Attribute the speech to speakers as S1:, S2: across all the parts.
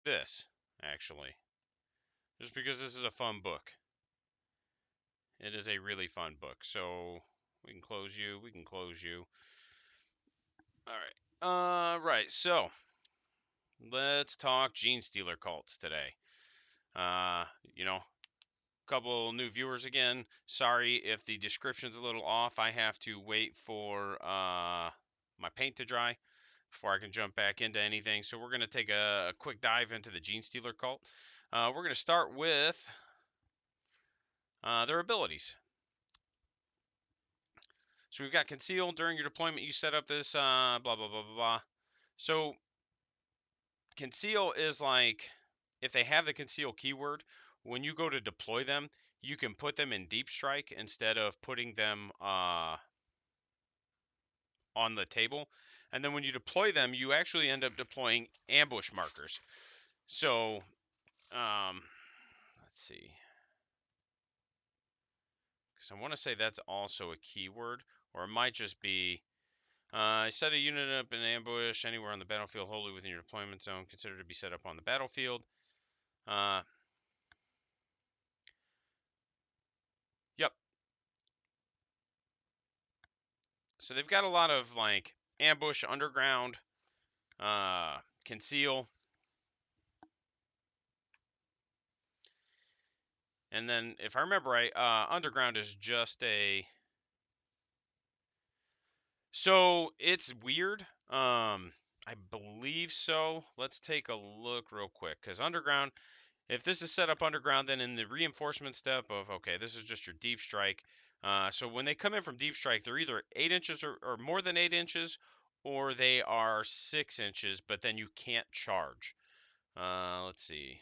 S1: this, actually. Just because this is a fun book. It is a really fun book. So we can close you. We can close you. All right. Right. So let's talk Gene Stealer cults today. You know, couple new viewers again. Sorry if the description's a little off. I have to wait for my paint to dry before I can jump back into anything. So we're going to take a quick dive into the Gene Stealer cult. We're going to start with their abilities. So we've got conceal. During your deployment, you set up this blah, blah, blah, blah, blah. So conceal is like, if they have the conceal keyword, when you go to deploy them, you can put them in deep strike instead of putting them on the table. And then when you deploy them, you actually end up deploying ambush markers. So let's see. Because I want to say that's also a keyword, or it might just be set a unit up in ambush anywhere on the battlefield wholly within your deployment zone, considered to be set up on the battlefield. Yep. So they've got a lot of like ambush, underground, conceal. And then, if I remember right, underground is just a. So it's weird. I believe so. Let's take a look real quick, because underground, if this is set up underground, then in the reinforcement step of, okay, this is just your deep strike. So when they come in from deep strike, they're either 8 inches or more than 8 inches, or they are 6 inches, but then you can't charge. Let's see.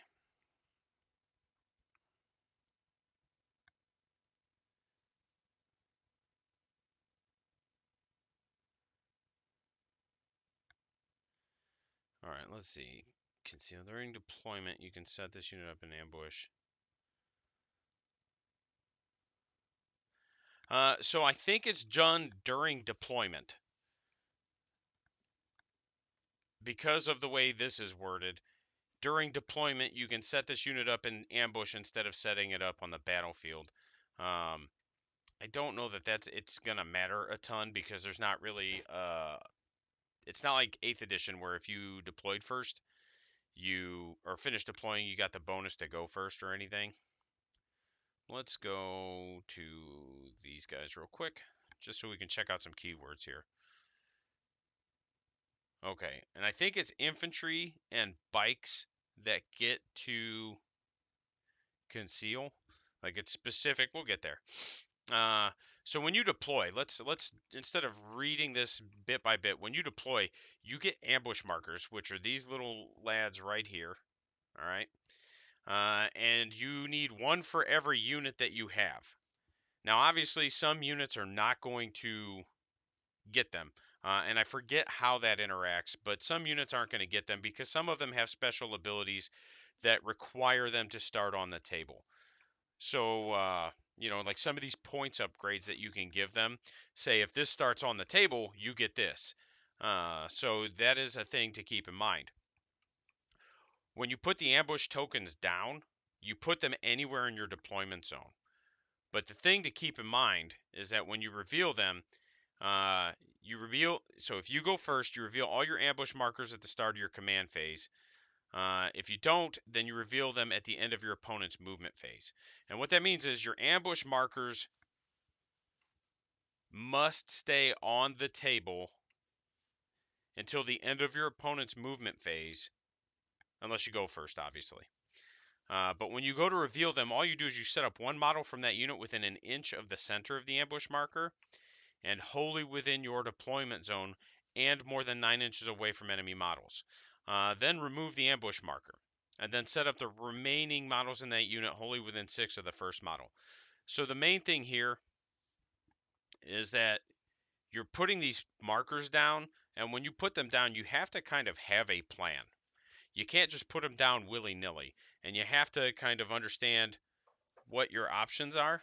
S1: All right, let's see. Conceal during deployment. You can set this unit up in ambush. So I think it's done during deployment because of the way this is worded. During deployment, you can set this unit up in ambush instead of setting it up on the battlefield. I don't know that it's gonna matter a ton because there's not really it's not like 8th edition where if you deployed first, you or finished deploying, you got the bonus to go first or anything. Let's go to these guys real quick, just so we can check out some keywords here. Okay, and I think it's infantry and bikes that get to conceal. Like it's specific. We'll get there. So when you deploy, let's instead of reading this bit by bit, when you deploy, you get ambush markers, which are these little lads right here. All right, and you need one for every unit that you have. Now, obviously, some units are not going to get them. And I forget how that interacts, but some units aren't going to get them because some of them have special abilities that require them to start on the table. So, like some of these points upgrades that you can give them, say if this starts on the table, you get this. So that is a thing to keep in mind. When you put the ambush tokens down, you put them anywhere in your deployment zone. But the thing to keep in mind is that when you reveal them, so if you go first, you reveal all your ambush markers at the start of your command phase. If you don't, then you reveal them at the end of your opponent's movement phase. And what that means is your ambush markers must stay on the table until the end of your opponent's movement phase, unless you go first, obviously. But when you go to reveal them, all you do is you set up one model from that unit within an inch of the center of the ambush marker, and wholly within your deployment zone and more than 9 inches away from enemy models. Then remove the ambush marker, and then set up the remaining models in that unit wholly within 6 of the first model. So the main thing here is that you're putting these markers down, and when you put them down, you have to kind of have a plan. You can't just put them down willy-nilly, and you have to kind of understand what your options are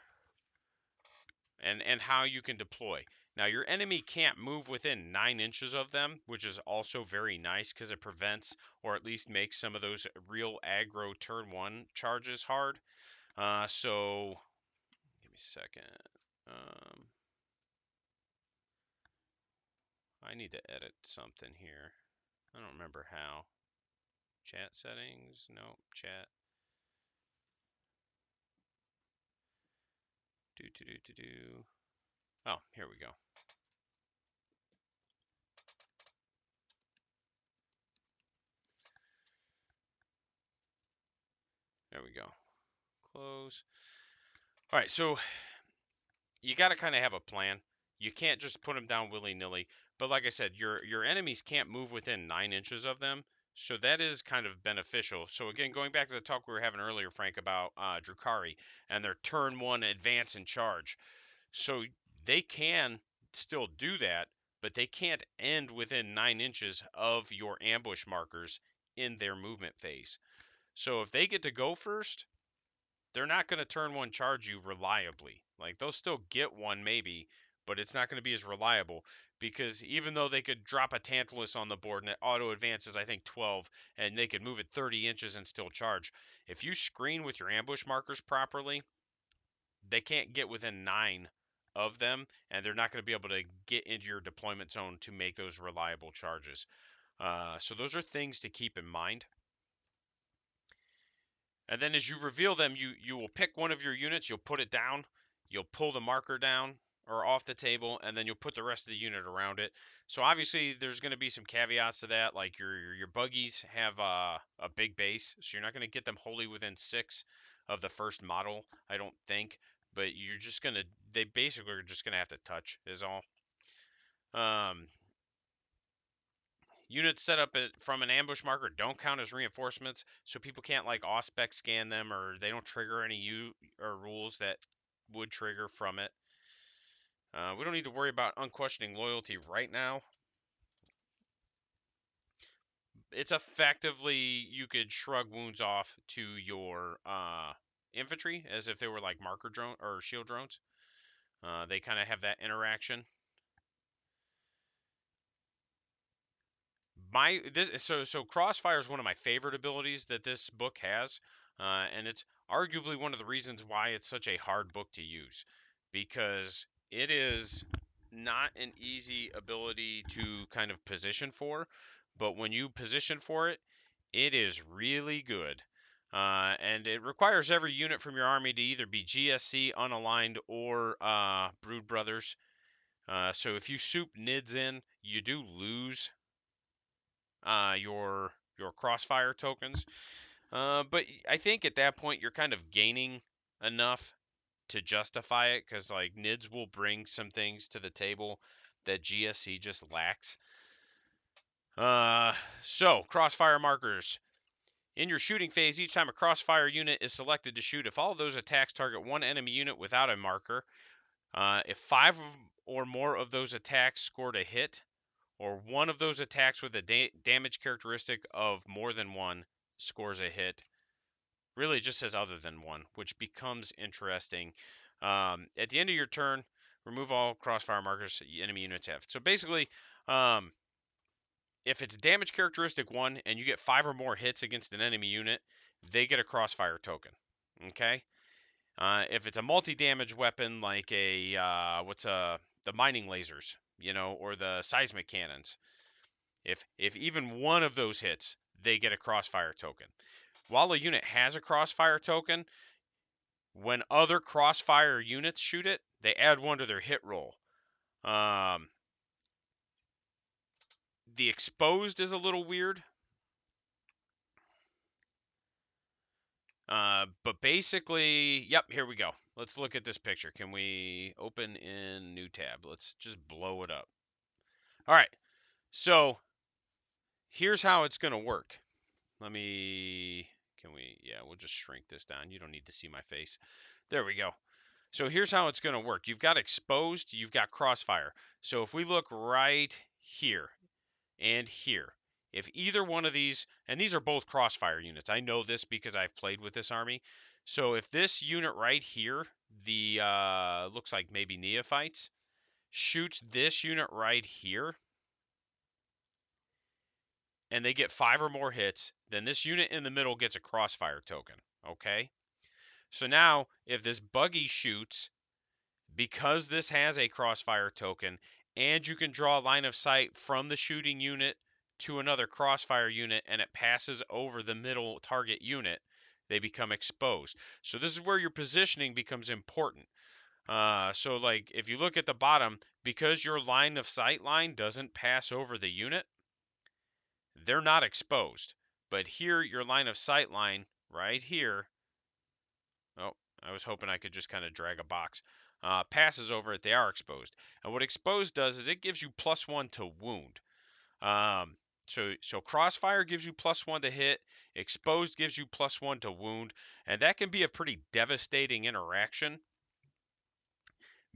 S1: and how you can deploy. Now, your enemy can't move within 9 inches of them, which is also very nice because it prevents or at least makes some of those real aggro turn 1 charges hard. So, give me a second. I need to edit something here. I don't remember how. Chat settings? No, chat. Oh, here we go. There we go. Close. All right, so you got to kind of have a plan. You can't just put them down willy-nilly. But like I said, your enemies can't move within 9 inches of them. So that is kind of beneficial. So again, going back to the talk we were having earlier, Frank, about Drukhari and their turn 1 advance and charge. So they can still do that, but they can't end within 9 inches of your ambush markers in their movement phase. So if they get to go first, they're not going to turn 1 charge you reliably. Like, they'll still get one maybe, but it's not going to be as reliable because even though they could drop a Tantalus on the board and it auto advances, I think 12, and they could move it 30 inches and still charge, if you screen with your ambush markers properly, they can't get within 9 of them, and they're not going to be able to get into your deployment zone to make those reliable charges. So those are things to keep in mind. And then as you reveal them, you will pick one of your units, you'll put it down, you'll pull the marker down or off the table, and then you'll put the rest of the unit around it. So obviously there's going to be some caveats to that, like your buggies have a big base, so you're not going to get them wholly within 6 of the first model, I don't think. But you're just going to, they basically are just going to have to touch is all. Units set up from an ambush marker don't count as reinforcements, so people can't like auspex scan them, or they don't trigger any rules that would trigger from it. We don't need to worry about unquestioning loyalty right now. It's effectively, you could shrug wounds off to your infantry as if they were like marker drone or shield drones. They kind of have that interaction. So Crossfire is one of my favorite abilities that this book has, and it's arguably one of the reasons why it's such a hard book to use, because it is not an easy ability to kind of position for, but when you position for it, it is really good. And it requires every unit from your army to either be GSC, unaligned, or Brood Brothers. So if you soup NIDs in, you do lose your crossfire tokens. But I think at that point you're kind of gaining enough to justify it, because like NIDS will bring some things to the table that GSC just lacks. So crossfire markers. In your shooting phase, each time a crossfire unit is selected to shoot, if all of those attacks target one enemy unit without a marker, if 5 or more of those attacks scored a hit, or one of those attacks with a damage characteristic of more than 1 scores a hit. Really, it just says other than 1, which becomes interesting. At the end of your turn, remove all crossfire markers enemy units have. So basically, if it's damage characteristic 1 and you get 5 or more hits against an enemy unit, they get a crossfire token. Okay? If it's a multi-damage weapon like the mining lasers, or the seismic cannons, if even one of those hits, they get a crossfire token. While a unit has a crossfire token, when other crossfire units shoot it, they add 1 to their hit roll. The exposed is a little weird. But basically, yep, here we go. Let's look at this picture. Can we open in new tab? Let's just blow it up. All right. So here's how it's going to work. Yeah, we'll just shrink this down. You don't need to see my face. There we go. So here's how it's going to work. You've got exposed, you've got crossfire. So if we look right here and here, if either one of these, and these are both crossfire units, I know this because I've played with this army. So if this unit right here, the looks like maybe neophytes, shoots this unit right here, and they get 5 or more hits, then this unit in the middle gets a crossfire token, okay? So now, if this buggy shoots, because this has a crossfire token, and you can draw line of sight from the shooting unit to another crossfire unit, and it passes over the middle target unit, they become exposed. So this is where your positioning becomes important. So like if you look at the bottom, because your line of sight line doesn't pass over the unit, they're not exposed. But here, your line of sight line right here, oh, I was hoping I could just kind of drag a box, passes over it, they are exposed. And what exposed does is it gives you +1 to wound. So crossfire gives you +1 to hit, exposed gives you +1 to wound, and that can be a pretty devastating interaction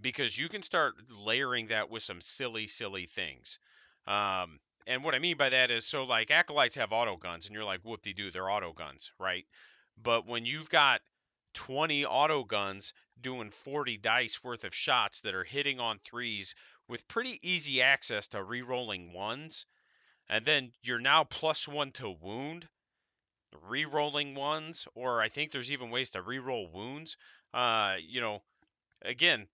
S1: because you can start layering that with some silly, silly things. And what I mean by that is, so like acolytes have auto guns, and you're like, whoop-de-doo, they're auto guns, right? But when you've got 20 auto guns doing 40 dice worth of shots that are hitting on threes with pretty easy access to re-rolling ones, and then you're now +1 to wound, re-rolling ones, or I think there's even ways to re-roll wounds. Again,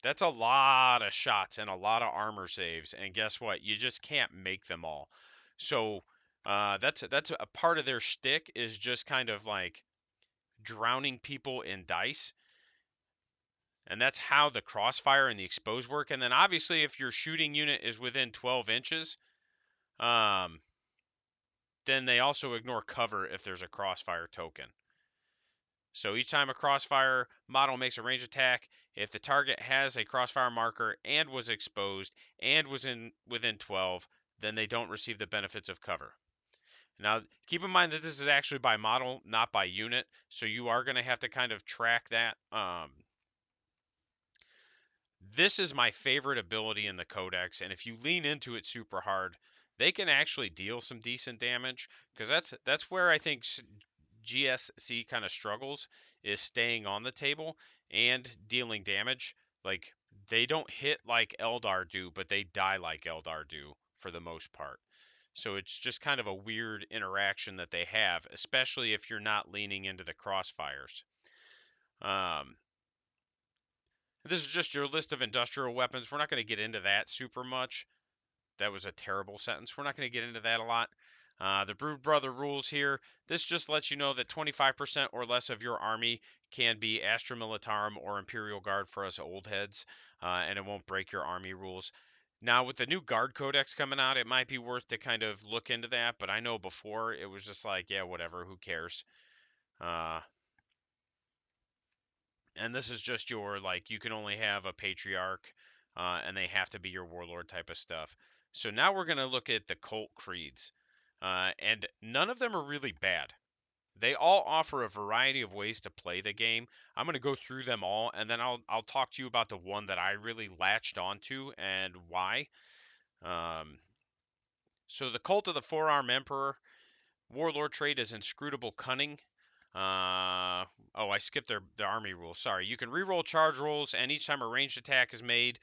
S1: that's a lot of shots and a lot of armor saves, and guess what? You just can't make them all. So that's a part of their shtick, is just kind of like drowning people in dice, and that's how the crossfire and the expose work. And then obviously, if your shooting unit is within 12 inches, then they also ignore cover if there's a crossfire token. So each time a crossfire model makes a range attack, if the target has a crossfire marker and was exposed and was within 12, then they don't receive the benefits of cover. Now, keep in mind that this is actually by model, not by unit, so you are going to have to kind of track that. This is my favorite ability in the codex, and if you lean into it super hard, they can actually deal some decent damage, because that's where I think GSC kind of struggles, is staying on the table and dealing damage. Like, they don't hit like Eldar do, but they die like Eldar do for the most part. So it's just kind of a weird interaction that they have, especially if you're not leaning into the crossfires. Um, this is just your list of industrial weapons. We're not going to get into that super much. That was a terrible sentence. We're not going to get into that a lot. The Brood Brother rules here. This just lets you know that 25% or less of your army can be Astra Militarum or Imperial Guard for us old heads, and it won't break your army rules. Now, with the new Guard Codex coming out, it might be worth to kind of look into that, but I know before it was just like, yeah, whatever, who cares? And this is just your, like, you can only have a Patriarch, and they have to be your Warlord type of stuff. So now we're going to look at the Cult Creeds, and none of them are really bad. They all offer a variety of ways to play the game. I'm going to go through them all, and then I'll talk to you about the one that I really latched onto and why. So the Cult of the Four-Arm Emperor, Warlord trait is Inscrutable Cunning. I skipped the army rule. Sorry. You can reroll charge rolls, and each time a ranged attack is made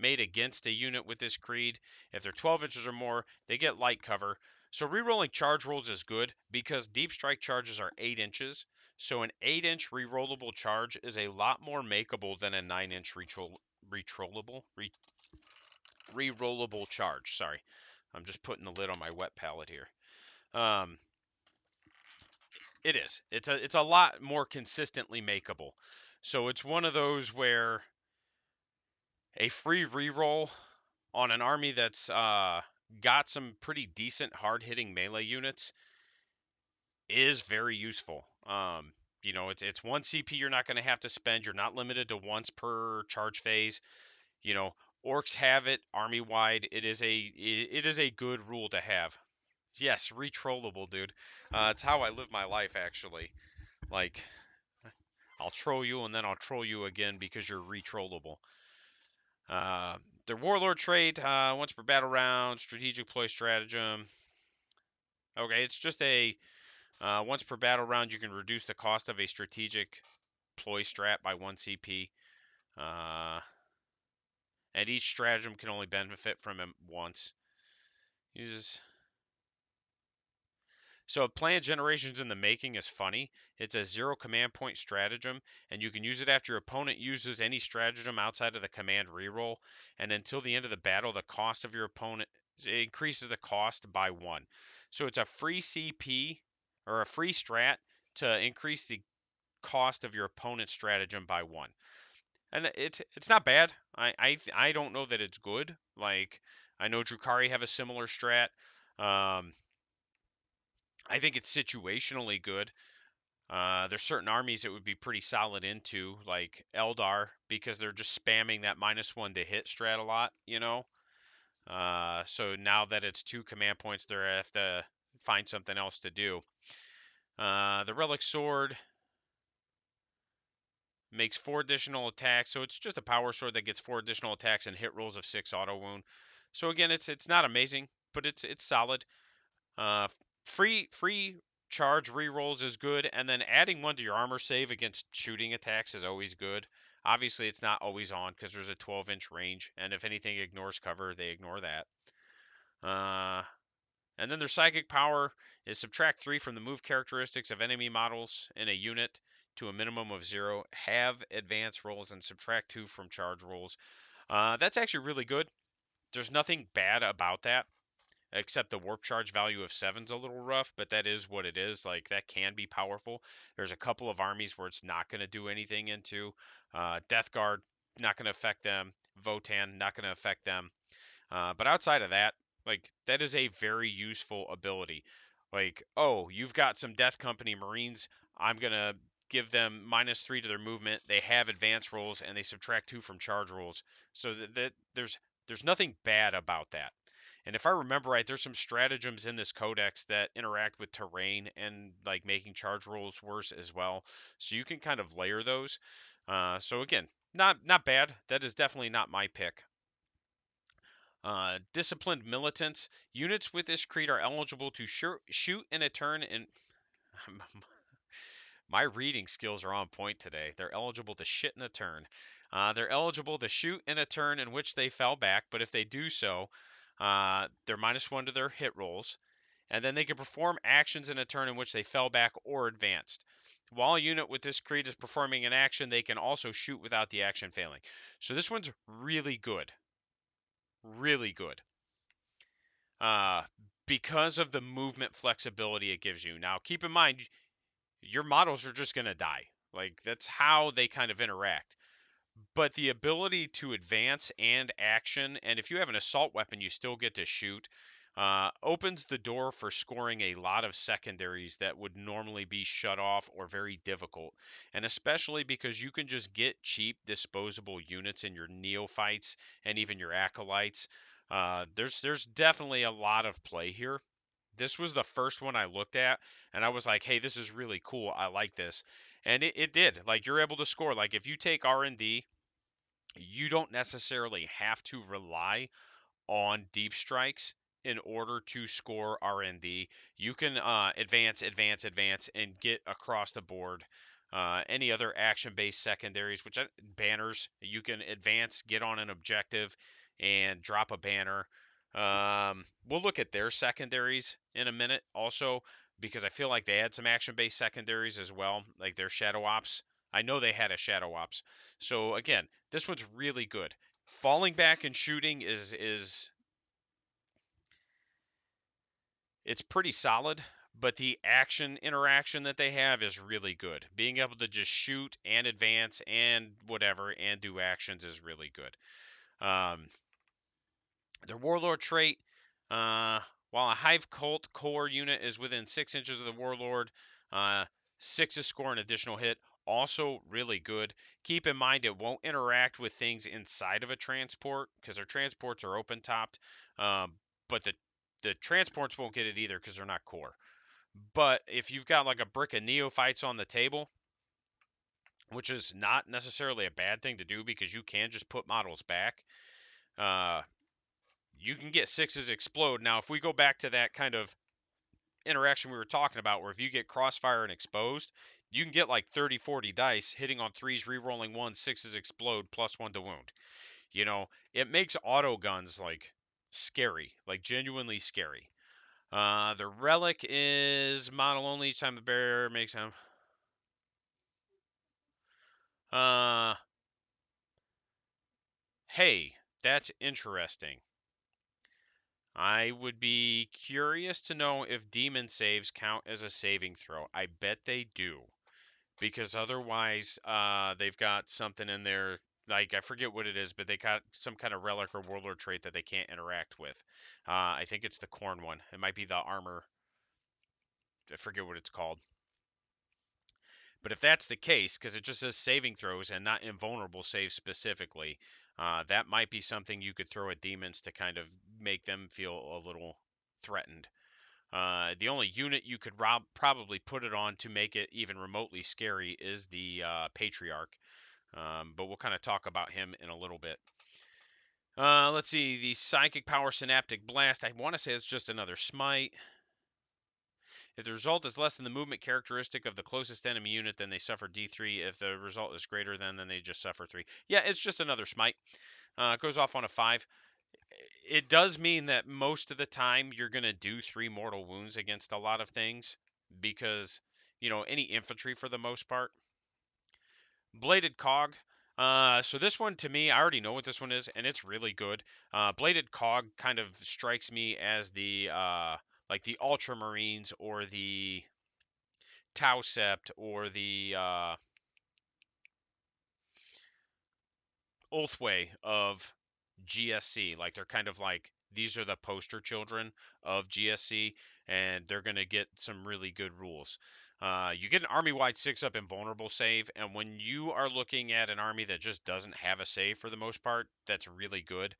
S1: against a unit with this creed, if they're 12 inches or more, they get light cover. So rerolling charge rolls is good because deep strike charges are 8 inches. So an 8-inch rerollable charge is a lot more makeable than a 9-inch rerollable charge. Sorry. I'm just putting the lid on my wet palette here. It is. It's a lot more consistently makeable. So it's one of those where a free reroll on an army that's got some pretty decent hard-hitting melee units is very useful. It's 1 CP you're not going to have to spend. You're not limited to once per charge phase. Orcs have it army-wide. It is a good rule to have. Yes, retrollable, dude. It's how I live my life, actually. Like, I'll troll you and then I'll troll you again because you're retrollable. Their Warlord trait, once per battle round, strategic ploy stratagem. Okay, it's just a once per battle round you can reduce the cost of a strategic ploy strat by 1 CP. and each stratagem can only benefit from him once. So plan generations in the making is funny. It's a 0 command point stratagem, and you can use it after your opponent uses any stratagem outside of the command reroll. And until the end of the battle, the cost of your opponent increases the cost by 1. So it's a free CP or a free strat to increase the cost of your opponent's stratagem by 1. And it's not bad. I don't know that it's good. Like I know Drukhari have a similar strat. I think it's situationally good. There's certain armies it would be pretty solid into, like Eldar, because they're just spamming that -1 to hit strat a lot, you know? So now that it's 2 command points, they have to find something else to do. The Relic Sword makes 4 additional attacks, so it's just a power sword that gets 4 additional attacks and hit rolls of 6 auto wound. So again, it's not amazing, but it's solid. Uh, free charge rerolls is good, and then adding 1 to your armor save against shooting attacks is always good. Obviously, it's not always on because there's a 12-inch range, and if anything ignores cover, they ignore that. And then their psychic power is subtract 3 from the move characteristics of enemy models in a unit to a minimum of 0. Have advance rolls and subtract 2 from charge rolls. That's actually really good. There's nothing bad about that, except the warp charge value of 7's a little rough, but that is what it is. Like, that can be powerful. There's a couple of armies where it's not going to do anything into. Death Guard, not going to affect them. Votan, not going to affect them. But outside of that, like, that is a very useful ability. Like, oh, you've got some Death Company Marines. I'm going to give them -3 to their movement. They have advance rolls, and they subtract 2 from charge rolls. So that there's nothing bad about that. And if I remember right, there's some stratagems in this codex that interact with terrain and like making charge rolls worse as well. So you can kind of layer those. So again, not bad. That is definitely not my pick. Disciplined militants. Units with this creed are eligible to shoot in a turn and my reading skills are on point today. They're eligible to shit in a turn. They're eligible to shoot in a turn in which they fell back, but if they do so, they're -1 to their hit rolls, and then they can perform actions in a turn in which they fell back or advanced. While a unit with this creed is performing an action, they can also shoot without the action failing. So this one's really good. Really good. Uh, because of the movement flexibility it gives you. Now, keep in mind, your models are just going to die. Like, that's how they kind of interact. But the ability to advance and action, and if you have an assault weapon, you still get to shoot, opens the door for scoring a lot of secondaries that would normally be shut off or very difficult. And especially because you can just get cheap disposable units in your neophytes and even your acolytes. There's definitely a lot of play here. This was the first one I looked at, and I was like, hey, this is really cool. I like this. And it did. Like, you're able to score. Like, if you take R&D, you don't necessarily have to rely on deep strikes in order to score R&D. You can advance, and get across the board. Any other action-based secondaries, banners, you can advance, get on an objective, and drop a banner. We'll look at their secondaries in a minute also, because I feel like they had some action-based secondaries as well, like their Shadow Ops. I know they had a Shadow Ops. So again, this one's really good. Falling back and shooting is it's pretty solid, but the action interaction that they have is really good. Being able to just shoot and advance and whatever and do actions is really good. Their Warlord trait, while a Hive Cult core unit is within 6 inches of the Warlord, 6 is score an additional hit. Also really good. Keep in mind it won't interact with things inside of a transport because their transports are open topped, but the transports won't get it either because they're not core. But if you've got like a brick of neophytes on the table, which is not necessarily a bad thing to do because you can just put models back, uh, you can get 6s explode. Now, if we go back to that kind of interaction we were talking about, where if you get crossfire and exposed, you can get like 30, 40 dice hitting on 3s, re-rolling 1s, 6s explode, +1 to wound. You know, it makes auto guns like scary, like genuinely scary. The relic is model only. Each time the bearer makes him. Uh, hey, that's interesting. I would be curious to know if demon saves count as a saving throw. I bet they do, because otherwise, they've got something in there. Like I forget what it is, but they got some kind of relic or warlord trait that they can't interact with. I think it's the corn one. It might be the armor. I forget what it's called. But if that's the case, because it just says saving throws and not invulnerable saves specifically, that might be something you could throw at demons to kind of make them feel a little threatened. The only unit you could probably put it on to make it even remotely scary is the Patriarch. But we'll kind of talk about him in a little bit. Let's see. The Psychic Power Synaptic Blast. I want to say it's just another smite. If the result is less than the movement characteristic of the closest enemy unit, then they suffer D3. If the result is greater than, then they just suffer 3. Yeah, it's just another smite. It goes off on a 5. It does mean that most of the time you're going to do 3 mortal wounds against a lot of things because, any infantry for the most part. Bladed Cog. So this one to me, I already know what this one is, and it's really good. Bladed Cog kind of strikes me as the like the Ultramarines or the Tau Sept or the Oathway of GSC. Like they're kind of like these are the poster children of GSC, and they're gonna get some really good rules. You get an army-wide 6-up invulnerable save, and when you are looking at an army that just doesn't have a save for the most part, that's really good.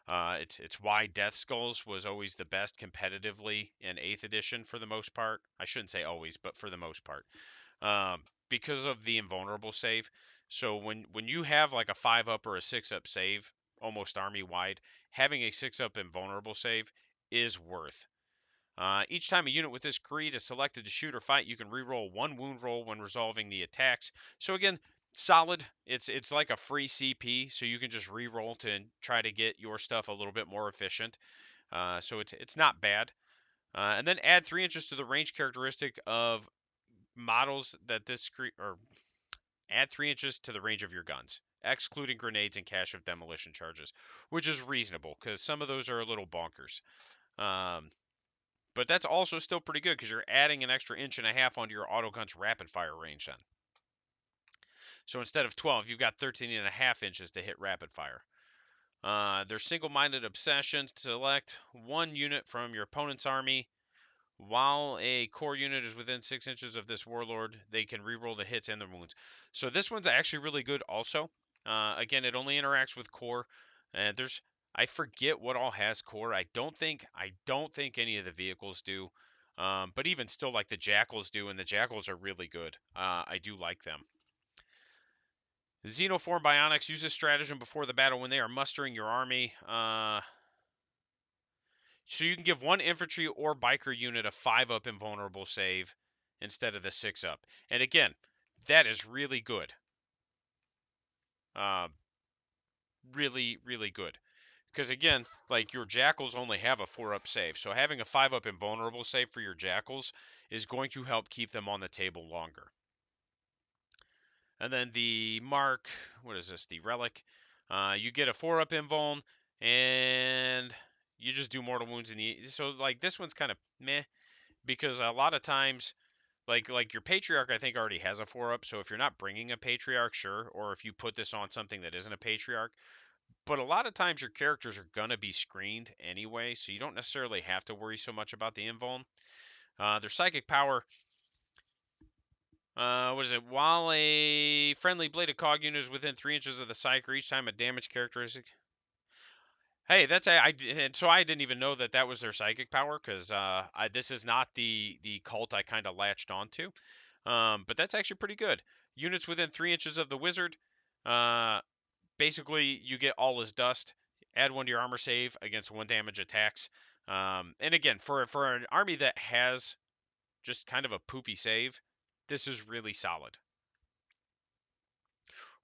S1: It's why Death Skulls was always the best competitively in 8th edition for the most part. I shouldn't say always, but for the most part. Because of the invulnerable save. So when you have like a 5-up or a 6-up save, almost army wide, having a 6-up invulnerable save is worth. Each time a unit with this creed is selected to shoot or fight, you can reroll 1 wound roll when resolving the attacks. So again, solid. It's like a free CP, so you can just reroll to try to get your stuff a little bit more efficient. So it's not bad. And then add 3 inches to the range characteristic of models that this or add 3 inches to the range of your guns, excluding grenades and cache of demolition charges, which is reasonable because some of those are a little bonkers. Um, but that's also still pretty good because you're adding an extra inch and a half onto your autogun's rapid fire range then. So instead of 12, you've got 13 and a half inches to hit rapid fire. Their single-minded obsession: select 1 unit from your opponent's army. While a core unit is within 6 inches of this warlord, they can reroll the hits and the wounds. So this one's actually really good also. Again, it only interacts with core. And I forget what all has core. I don't think any of the vehicles do. But even still, like the Jackals do, and the Jackals are really good. I do like them. Xenoform Bionics: use this stratagem before the battle when they are mustering your army. So you can give 1 infantry or biker unit a 5-up invulnerable save instead of the 6-up. And again, that is really good. Really, really good. Because again, like your Jackals only have a 4-up save. So having a 5-up invulnerable save for your Jackals is going to help keep them on the table longer. And then the Mark, what is this? The Relic. You get a 4-up invuln, and you just do mortal wounds in the. So like this one's kind of meh, because a lot of times, like your Patriarch, I think already has a 4-up. So if you're not bringing a Patriarch, sure, or if you put this on something that isn't a Patriarch, but a lot of times your characters are gonna be screened anyway, so you don't necessarily have to worry so much about the invuln. Their psychic power. What is it? While a friendly bladed cog unit is within 3 inches of the psyker, each time a damage characteristic. Hey, and so I didn't even know that was their psychic power because this is not the cult I kind of latched onto. But that's actually pretty good. Units within 3 inches of the wizard, basically you get all his dust. Add 1 to your armor save against 1 damage attacks. And again, for an army that has just kind of a poopy save, this is really solid.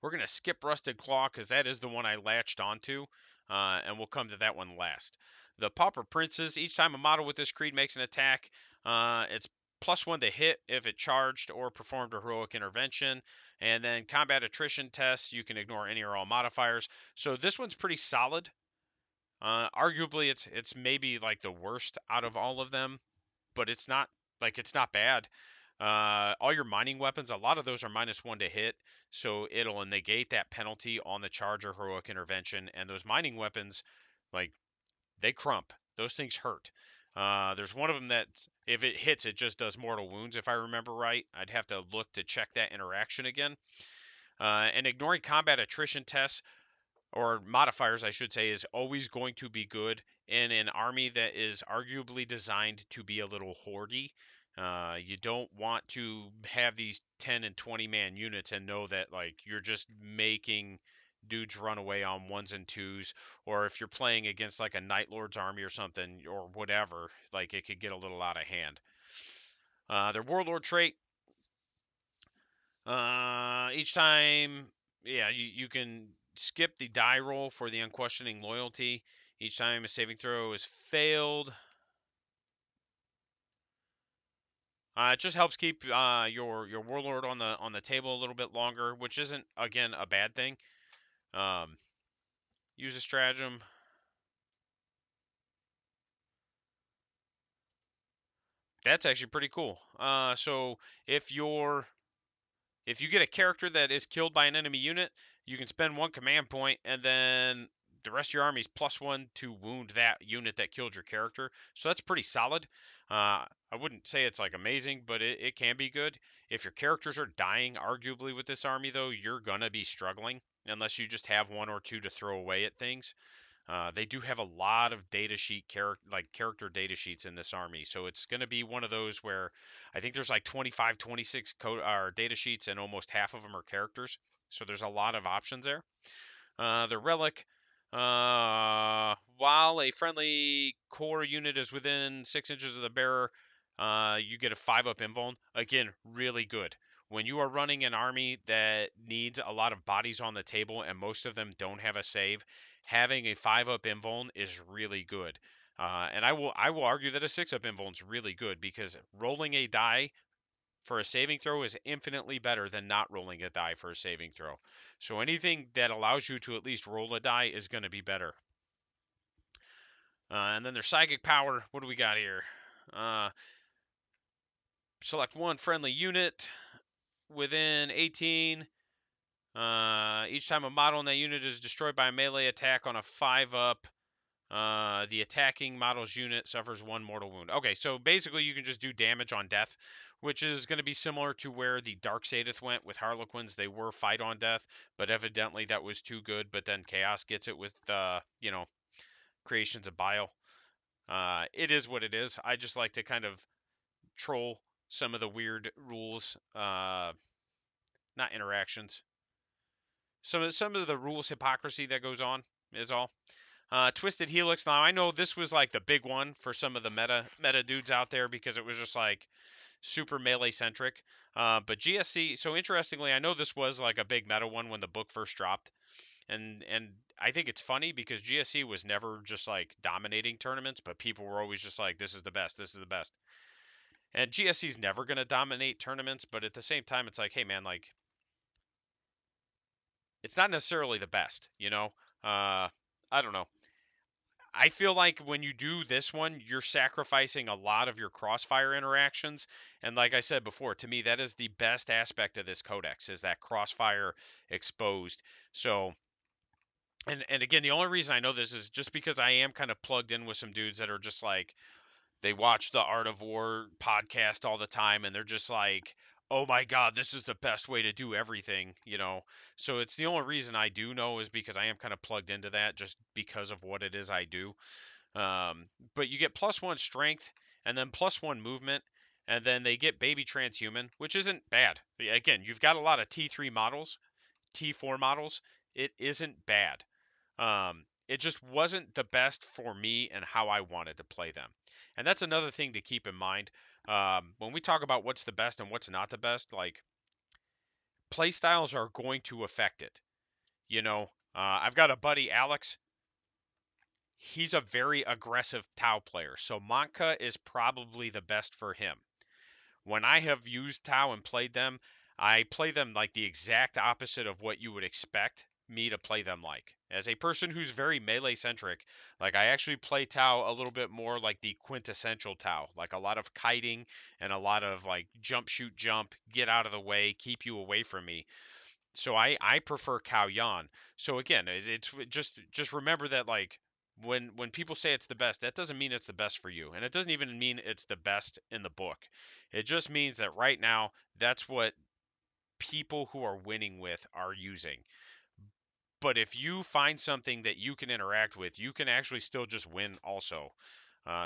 S1: We're going to skip Rusted Claw because that is the one I latched onto, and we'll come to that one last. The Pauper Princes, each time a model with this creed makes an attack, it's +1 to hit if it charged or performed a heroic intervention. And then combat attrition tests, you can ignore any or all modifiers. So this one's pretty solid. Arguably, it's maybe like the worst out of all of them, but it's not bad. All your mining weapons, a lot of those are -1 to hit, so it'll negate that penalty on the charge or heroic intervention. And those mining weapons, like they crump. Those things hurt. There's one of them that if it hits, it just does mortal wounds. If I remember right, I'd have to look to check that interaction again. And ignoring combat attrition tests or modifiers, I should say, is always going to be good in an army that is arguably designed to be a little hoardy. You don't want to have these 10 and 20 man units and know that like you're just making dudes run away on ones and twos, or if you're playing against like a Night Lord's army or something or whatever, like it could get a little out of hand. Their Warlord trait, each time, yeah, you can skip the die roll for the unquestioning loyalty. Each time a saving throw is failed, it just helps keep your warlord on the table a little bit longer, which isn't again a bad thing. Use a stratagem. That's actually pretty cool. So if you're if you get a character that is killed by an enemy unit, you can spend 1 command point, and then the rest of your army is +1 to wound that unit that killed your character. So that's pretty solid. I wouldn't say it's like amazing, but it can be good. If your characters are dying, arguably with this army, though, you're gonna be struggling unless you just have 1 or 2 to throw away at things. They do have a lot of character data sheets in this army, so it's going to be one of those where I think there's like 25, 26 data sheets, and almost half of them are characters. So there's a lot of options there. The relic, while a friendly core unit is within 6 inches of the bearer, you get a 5-up invuln. Again, really good. When you are running an army that needs a lot of bodies on the table and most of them don't have a save, having a 5-up invuln is really good. And I will argue that a 6-up invuln is really good because rolling a die for a saving throw is infinitely better than not rolling a die for a saving throw. So anything that allows you to at least roll a die is going to be better. And then their psychic power. What do we got here? Select 1 friendly unit within 18. Each time a model in that unit is destroyed by a melee attack on a 5-up, the attacking model's unit suffers 1 mortal wound. Okay, so basically you can just do damage on death, which is going to be similar to where the Dark Sadith went with Harlequins. They were fight on death, but evidently that was too good. But then Chaos gets it with, Creations of Bile. It is what it is. I just like to kind of troll some of the weird rules, not interactions. Some of the rules hypocrisy that goes on is all. Twisted Helix. Now I know this was like the big one for some of the meta dudes out there because it was just like super melee centric. But GSC. So interestingly, I know this was like a big meta one when the book first dropped, and I think it's funny because GSC was never just like dominating tournaments, but people were always just like, this is the best, this is the best. And GSC's never gonna dominate tournaments, but at the same time, it's like, hey man, like it's not necessarily the best, you know. I don't know. I feel like when you do this one, you're sacrificing a lot of your crossfire interactions. And like I said before, to me, that is the best aspect of this codex is that crossfire exposed. So, and again, the only reason I know this is just because I am kind of plugged in with some dudes that are just like, they watch the Art of War podcast all the time and they're just like, oh my God, this is the best way to do everything, you know? So it's the only reason I do know is because I am kind of plugged into that just because of what it is I do. But you get +1 strength and then +1 movement, and then they get baby transhuman, which isn't bad. Again, you've got a lot of T3 models, T4 models. It isn't bad. It just wasn't the best for me and how I wanted to play them. And that's another thing to keep in mind. When we talk about what's the best and what's not the best, like play styles are going to affect it. You know, I've got a buddy, Alex. He's a very aggressive Tau player, so Monka is probably the best for him. When I have used Tau and played them, I play them like the exact opposite of what you would expect me to play them like. As a person who's very melee centric, like I actually play Tau a little bit more like the quintessential Tau, like a lot of kiting and a lot of like jump, shoot, jump, get out of the way, keep you away from me. So I prefer Cao Yan. So again, it's just remember that like when people say it's the best, that doesn't mean it's the best for you, and it doesn't even mean it's the best in the book. It just means that right now that's what people who are winning with are using. But if you find something that you can interact with, you can actually still just win also.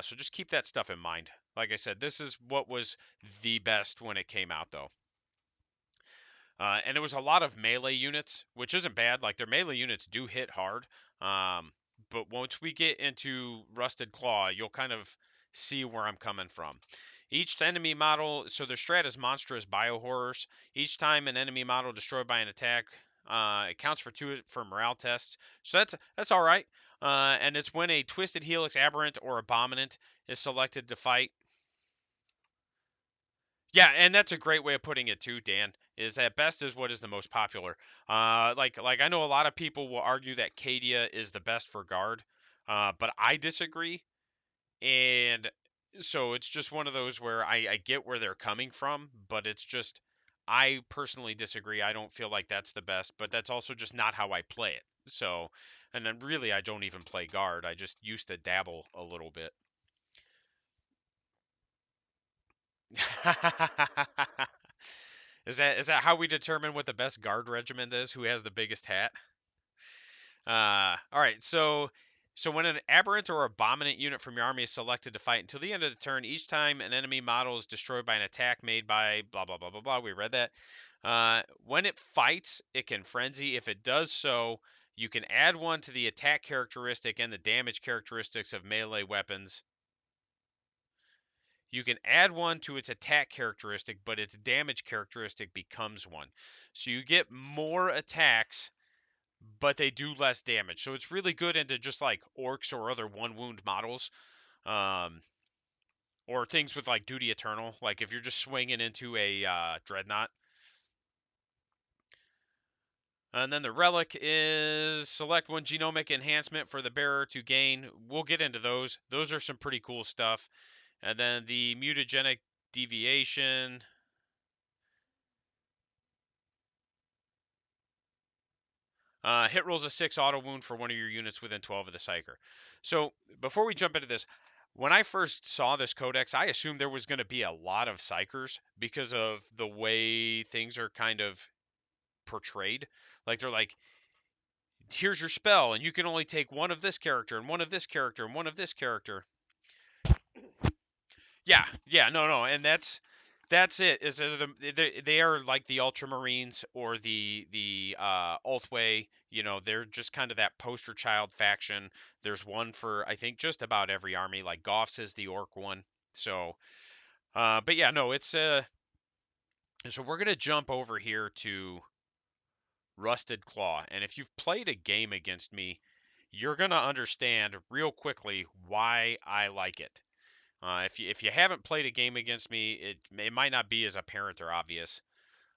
S1: So just keep that stuff in mind. Like I said, this is what was the best when it came out, though. And it was a lot of melee units, which isn't bad. Like their melee units do hit hard. Um, but once we get into Rusted Claw, you'll kind of see where I'm coming from. Each enemy model, so their strat is monstrous biohorrors. Each time an enemy model destroyed by an attack, it counts for 2 for morale tests. So that's all right. And it's when a Twisted Helix Aberrant or Abominant is selected to fight. Yeah, and that's a great way of putting it too, Dan. Is that best is what is the most popular. Like I know a lot of people will argue that Cadia is the best for guard, but I disagree. And so it's just one of those where I get where they're coming from, but it's just I personally disagree. I don't feel like that's the best, but that's also just not how I play it. So, and then really I don't even play guard. I just used to dabble a little bit. Is that how we determine what the best guard regiment is? Who has the biggest hat? All right. So when an aberrant or abominant unit from your army is selected to fight until the end of the turn, each time an enemy model is destroyed by an attack made by blah blah blah blah blah. We read that. When it fights, it can frenzy. If it does so, you can add one to the attack characteristic and the damage characteristics of melee weapons. You can add one to its attack characteristic, but its damage characteristic becomes one. So you get more attacks, but they do less damage. So it's really good into just like orcs or other one wound models, um, or things with like Duty Eternal. Like if you're just swinging into a dreadnought. And then the relic is select one genomic enhancement for the bearer to gain. We'll get into those. Those are some pretty cool stuff. And then the mutagenic deviation. Hit rolls a 6 auto wound for one of your units within 12 of the psyker. So before we jump into this, when I first saw this codex, I assumed there was going to be a lot of psychers because of the way things are kind of portrayed. Like they're like, here's your spell, and you can only take one of this character, and one of this character, and one of this character. Yeah, no, and that's it. Is they are like the Ultramarines or the Altway. You know, they're just kind of that poster child faction. There's one for I think just about every army. Like Goff's is the Orc one. So, but yeah, no, it's So we're gonna jump over here to Rusted Claw, and if you've played a game against me, you're gonna understand real quickly why I like it. If you haven't played a game against me, it might not be as apparent or obvious.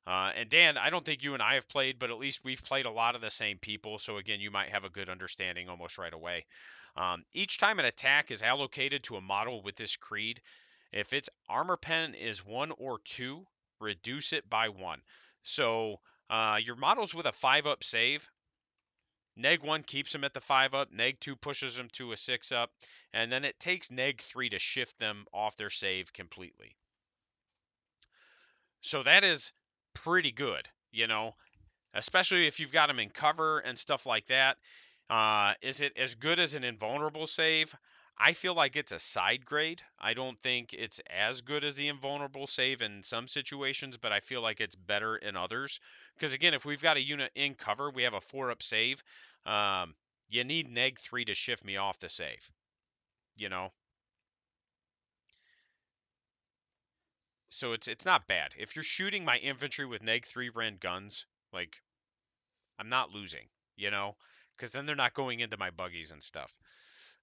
S1: And Dan, I don't think you and I have played, but at least we've played a lot of the same people. So again, you might have a good understanding almost right away. Each time an attack is allocated to a model with this creed, if its armor pen is 1 or 2, reduce it by 1. So your models with a 5-up save, Neg 1 keeps them at the 5-up, Neg 2 pushes them to a 6-up, and then it takes Neg 3 to shift them off their save completely. So that is pretty good, especially if you've got them in cover and stuff like that. Is it as good as an invulnerable save? I feel like it's a side grade. I don't think it's as good as the invulnerable save in some situations, but I feel like it's better in others. Because again, if we've got a unit in cover, we have a 4-up save. Um, you need neg 3 to shift me off the save, you know? So it's not bad. If you're shooting my infantry with neg 3 Ren guns, like I'm not losing, you know, because then they're not going into my buggies and stuff.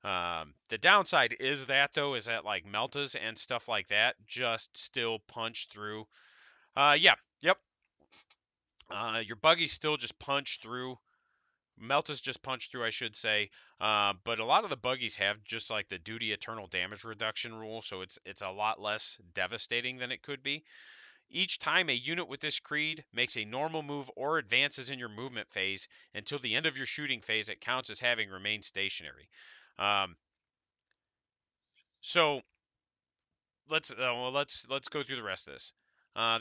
S1: The downside is that though is that like Meltas and stuff like that just still punch through. Yeah, yep. Your buggies still just punch through. Meltas just punch through, I should say. But a lot of the buggies have just like the duty eternal damage reduction rule, so it's a lot less devastating than it could be. Each time a unit with this creed makes a normal move or advances in your movement phase until the end of your shooting phase, it counts as having remained stationary. Um, so let's go through the rest of this.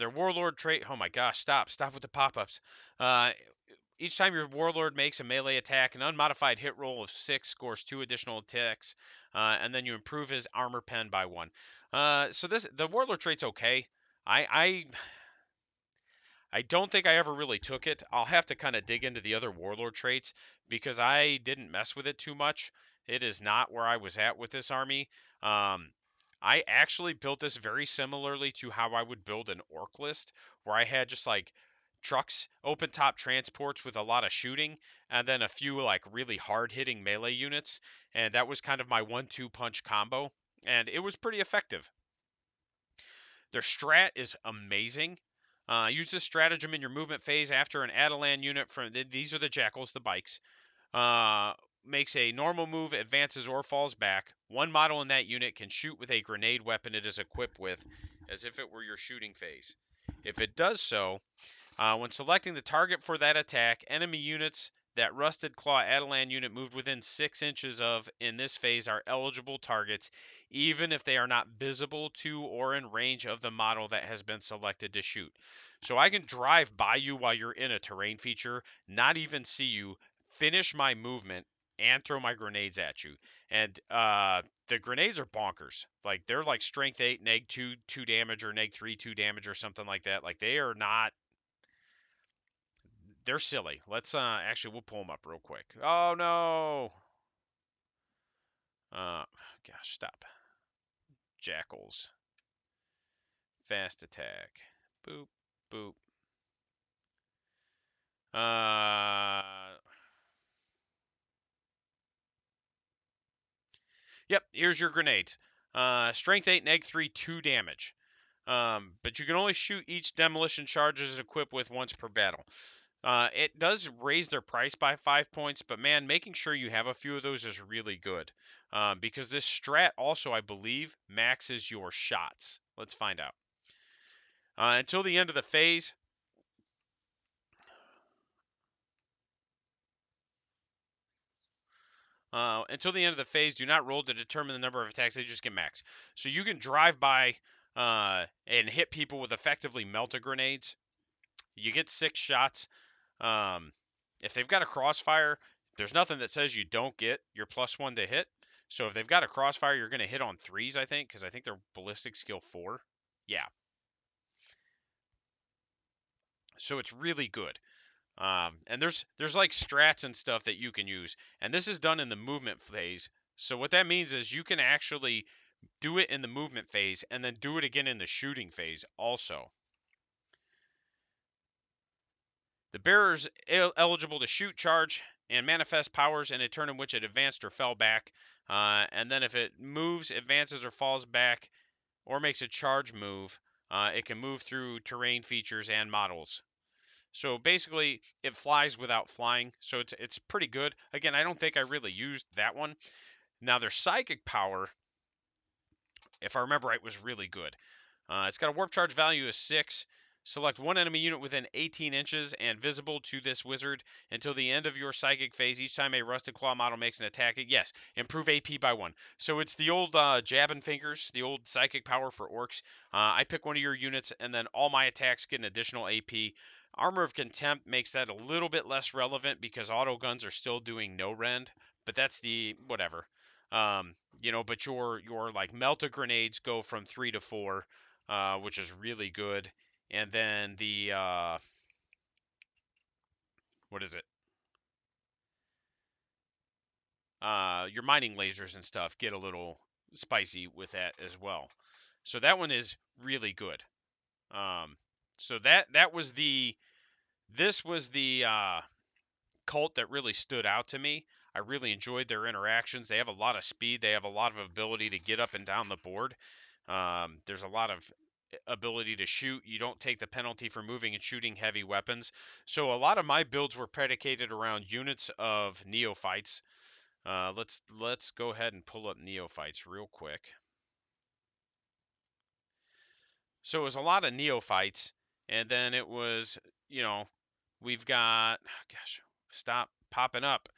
S1: Their warlord trait. Oh my gosh! Stop with the pop-ups. Uh, each time your warlord makes a melee attack, an unmodified hit roll of 6 scores 2 additional attacks, and then you improve his armor pen by 1. So the warlord trait's okay. I I don't think I ever really took it. I'll have to kind of dig into the other warlord traits because I didn't mess with it too much. It is not where I was at with this army. Um, I actually built this very similarly to how I would build an orc list, where I had just like trucks, open top transports with a lot of shooting, and then a few like really hard hitting melee units. And that was kind of my 1-2 punch combo. And it was pretty effective. Their strat is amazing. Use this stratagem in your movement phase after an Atalan unit from these are the jackals, the bikes. Uh, Makes a normal move, advances or falls back. One model in that unit can shoot with a grenade weapon it is equipped with, as if it were your shooting phase. If it does so, when selecting the target for that attack, enemy units that Rusted Claw Atalan unit moved within 6 inches of in this phase are eligible targets, even if they are not visible to or in range of the model that has been selected to shoot. So I can drive by you while you're in a terrain feature, not even see you, finish my movement, and throw my grenades at you. And the grenades are bonkers. Like they're like strength 8, neg 2, 2 damage, or neg 3, 2 damage, or something like that. Like they are not, they're silly. Let's actually we'll pull them up real quick. Oh no. Gosh, stop. Jackals. Fast attack. Boop boop. Yep, here's your grenades. Strength 8, neg 3, 2 damage. But you can only shoot each demolition charge is equipped with once per battle. It does raise their price by 5 points, but man, making sure you have a few of those is really good. Because this strat also, I believe, maxes your shots. Let's find out. Until the end of the phase, do not roll to determine the number of attacks. They just get max. So you can drive by and hit people with effectively melta grenades. You get 6 shots. If they've got a crossfire, there's nothing that says you don't get your +1 to hit. So if they've got a crossfire, you're going to hit on 3s, I think, because I think they're ballistic skill 4. Yeah. So it's really good. And there's like strats and stuff that you can use, and this is done in the movement phase. So what that means is you can actually do it in the movement phase and then do it again in the shooting phase also. The bearer is eligible to shoot, charge, and manifest powers in a turn in which it advanced or fell back. And then if it moves, advances, or falls back, or makes a charge move, it can move through terrain features and models. So basically, it flies without flying, so it's pretty good. Again, I don't think I really used that one. Now, their psychic power, if I remember right, was really good. It's got a warp charge value of 6. Select one enemy unit within 18 inches and visible to this wizard until the end of your psychic phase. Each time a Rusted Claw model makes an attack, yes, improve AP by 1. So it's the old jabbing fingers, the old psychic power for orcs. I pick one of your units, and then all my attacks get an additional AP. Armor of Contempt makes that a little bit less relevant because auto guns are still doing no rend, but that's the whatever. But your like melta grenades go from 3 to 4, which is really good. And then the what is it? Your mining lasers and stuff get a little spicy with that as well. So that one is really good. So that was this was the cult that really stood out to me. I really enjoyed their interactions. They have a lot of speed. They have a lot of ability to get up and down the board. There's a lot of ability to shoot. You don't take the penalty for moving and shooting heavy weapons. So a lot of my builds were predicated around units of neophytes. Let's go ahead and pull up neophytes real quick. So it was a lot of neophytes, and then it was, you know, we've got, gosh, stop popping up.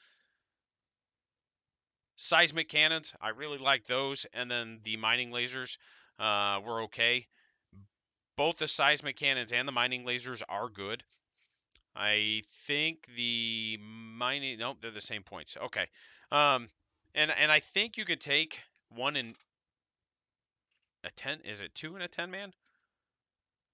S1: Seismic cannons, I really like those, and then the mining lasers were okay. Both the seismic cannons and the mining lasers are good. I think the mining, nope, they're the same points. Okay, um, and I think you could take one in a 10. Is it two in a 10 man?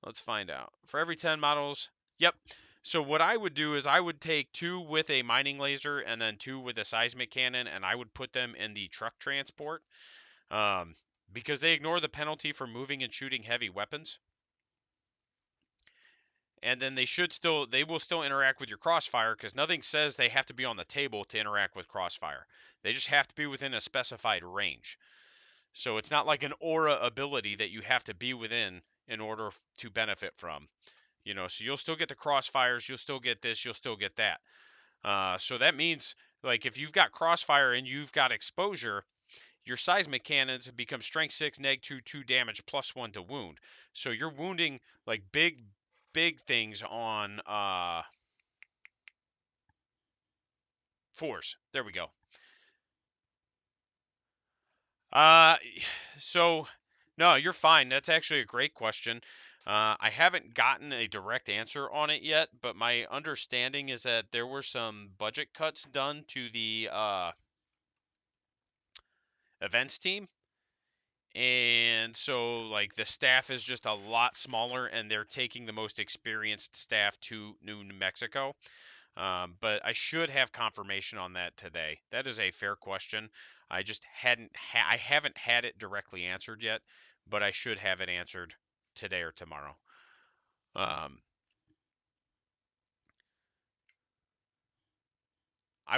S1: Let's find out. For every 10 models, yep. So what I would do is I would take two with a mining laser and then two with a seismic cannon, and I would put them in the truck transport, um, because they ignore the penalty for moving and shooting heavy weapons. And then they will still interact with your crossfire, because nothing says they have to be on the table to interact with crossfire. They just have to be within a specified range. So it's not like an aura ability that you have to be within in order to benefit from. So you'll still get the crossfires, you'll still get this, you'll still get that. So that means, like, if you've got crossfire and you've got exposure, your seismic cannons become strength 6, neg 2, 2 damage, +1 to wound. So you're wounding, like, big things on force. There we go. Uh, so, no, you're fine. That's actually a great question. I haven't gotten a direct answer on it yet, but my understanding is that there were some budget cuts done to the events team. And so, like, the staff is just a lot smaller, and they're taking the most experienced staff to New Mexico. But I should have confirmation on that today. That is a fair question. I just I haven't had it directly answered yet, but I should have it answered today or tomorrow. I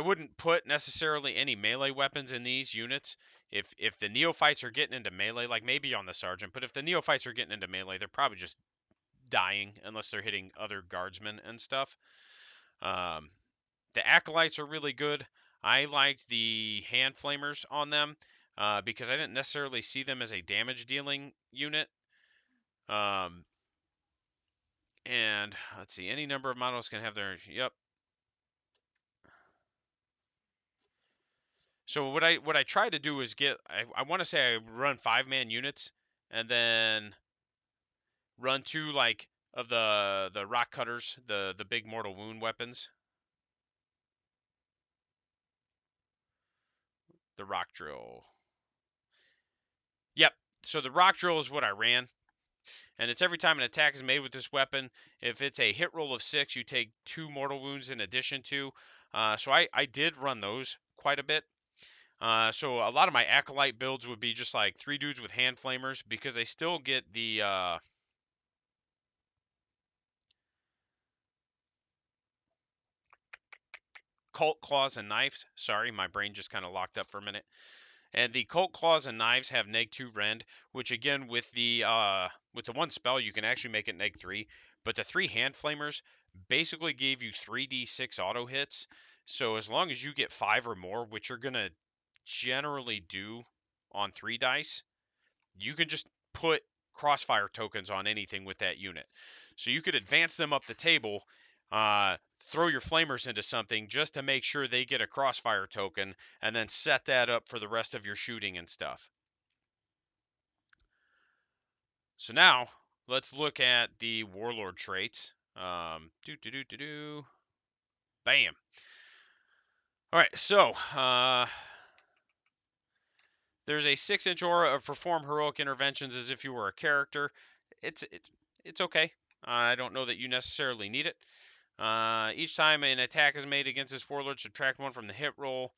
S1: wouldn't put necessarily any melee weapons in these units. If the neophytes are getting into melee, like maybe on the sergeant, but if the neophytes are getting into melee, they're probably just dying unless they're hitting other guardsmen and stuff. Um, the acolytes are really good. I liked the hand flamers on them because I didn't necessarily see them as a damage dealing unit. And let's see, any number of models can have their, yep. So what I try to do is I want to say I run 5-man units and then run two, like, of the rock cutters, the big mortal wound weapons, the rock drill. Yep. So the rock drill is what I ran, and it's every time an attack is made with this weapon. If it's a hit roll of 6, you take 2 mortal wounds in addition to. So I did run those quite a bit. So a lot of my acolyte builds would be just like 3 dudes with hand flamers, because they still get the cult claws and knives. Sorry, my brain just kind of locked up for a minute. And the cult claws and knives have neg 2 rend, which again with the one spell you can actually make it neg 3. But the 3 hand flamers basically gave you 3d6 auto hits. So as long as you get 5 or more, which you're gonna generally do on 3 dice, you can just put crossfire tokens on anything with that unit. So you could advance them up the table, throw your flamers into something just to make sure they get a crossfire token, and then set that up for the rest of your shooting and stuff. So now let's look at the warlord traits. Bam. All right, so there's a 6-inch aura of perform heroic interventions as if you were a character. It's okay. I don't know that you necessarily need it. Each time an attack is made against this warlord, subtract 1 from the hit roll.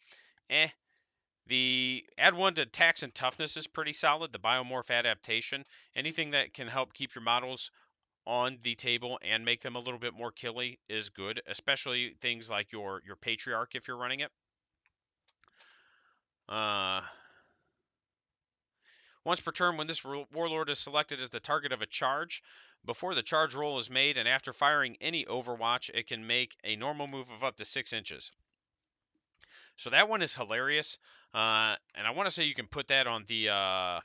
S1: The add 1 to attacks and toughness is pretty solid. The biomorph adaptation, anything that can help keep your models on the table and make them a little bit more killy is good, especially things like your Patriarch if you're running it. Once per turn, when this warlord is selected as the target of a charge, before the charge roll is made and after firing any overwatch, it can make a normal move of up to 6 inches. So that one is hilarious. And I want to say you can put that on the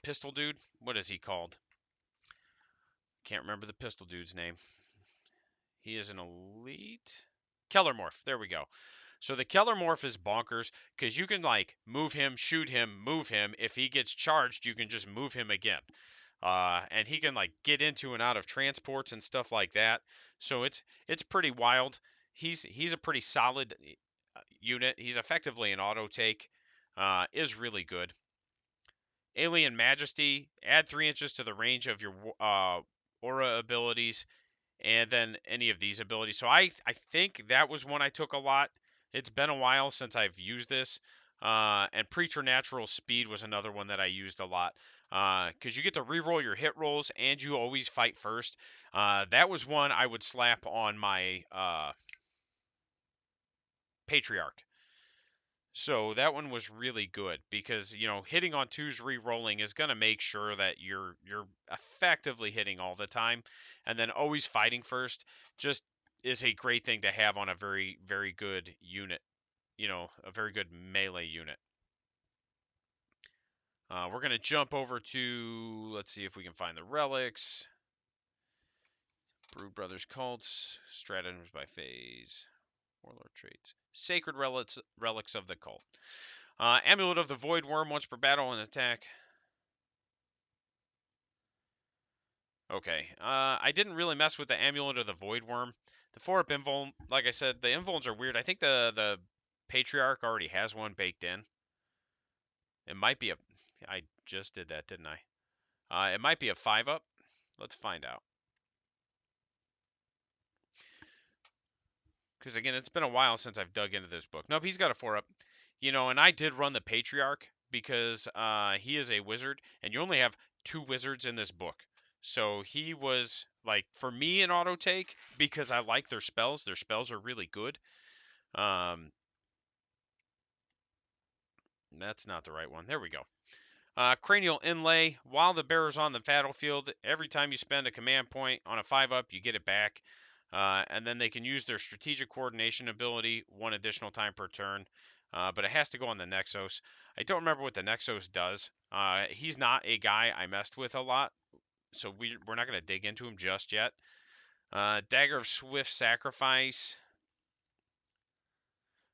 S1: pistol dude. What is he called? Can't remember the pistol dude's name. He is an elite Kellermorph. There we go. So the Kellermorph is bonkers because you can like move him, shoot him, move him. If he gets charged, you can just move him again. And he can like get into and out of transports and stuff like that. So it's pretty wild. He's a pretty solid unit. He's effectively an auto take. Is really good. Alien Majesty, add 3 inches to the range of your aura abilities, and then any of these abilities. So I think that was one I took a lot. It's been a while since I've used this. And Preternatural Speed was another one that I used a lot. Because you get to reroll your hit rolls and you always fight first. That was one I would slap on my Patriarch. So that one was really good because hitting on twos re-rolling is going to make sure that you're effectively hitting all the time, and then always fighting first just is a great thing to have on a very very good unit, a very good melee unit. We're going to jump over to, let's see if we can find the relics. Brood Brothers cults, stratagems by phase, warlord traits, sacred relics of the cult. Amulet of the Void Worm, once per battle and attack. Okay. I didn't really mess with the Amulet of the Void Worm. The 4-up invuln, like I said, the invulns are weird. I think the Patriarch already has one baked in. It might be a... I just did that, didn't I? It might be a 5-up. Let's find out. Because, again, it's been a while since I've dug into this book. Nope, he's got a 4-up. And I did run the Patriarch because he is a wizard, and you only have 2 wizards in this book. So he was, like, for me, an auto take because I like their spells. Their spells are really good. That's not the right one. There we go. Cranial Inlay. While the bearer's on the battlefield, every time you spend a command point on a 5-up, you get it back. And then they can use their strategic coordination ability 1 additional time per turn. But it has to go on the Nexos. I don't remember what the Nexos does. He's not a guy I messed with a lot, so we're not going to dig into him just yet. Dagger of Swift Sacrifice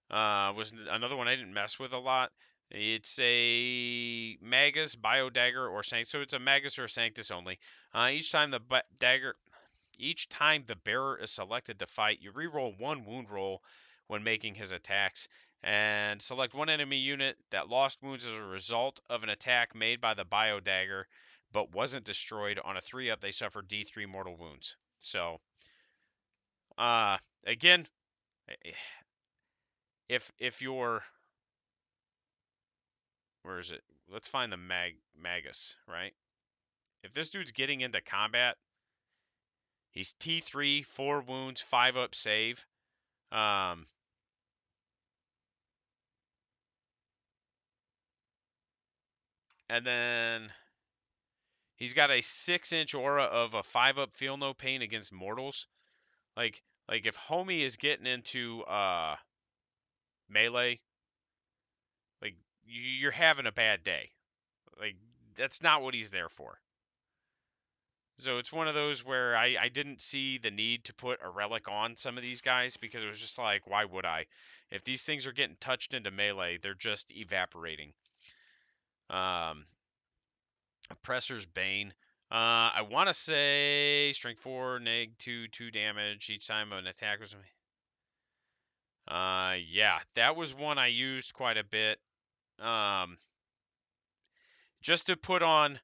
S1: was another one I didn't mess with a lot. It's a Magus, Bio Dagger, or Sanctus. So it's a Magus or a Sanctus only. Each time the bearer is selected to fight, you reroll 1 wound roll when making his attacks, and select 1 enemy unit that lost wounds as a result of an attack made by the Bio Dagger, but wasn't destroyed. On a 3-up, they suffer D3 mortal wounds. So, again, if you're, where is it? Let's find the Magus, right? If this dude's getting into combat, he's T3, 4 wounds, 5-up save. And then he's got a 6-inch aura of a 5-up feel no pain against mortals. Like if homie is getting into melee, like you're having a bad day. Like that's not what he's there for. So it's one of those where I didn't see the need to put a relic on some of these guys because it was just like, why would I? If these things are getting touched into melee, they're just evaporating. Oppressor's Bane. I want to say strength 4, neg 2, 2 damage each time an attack was. Yeah, that was one I used quite a bit. Just to put on.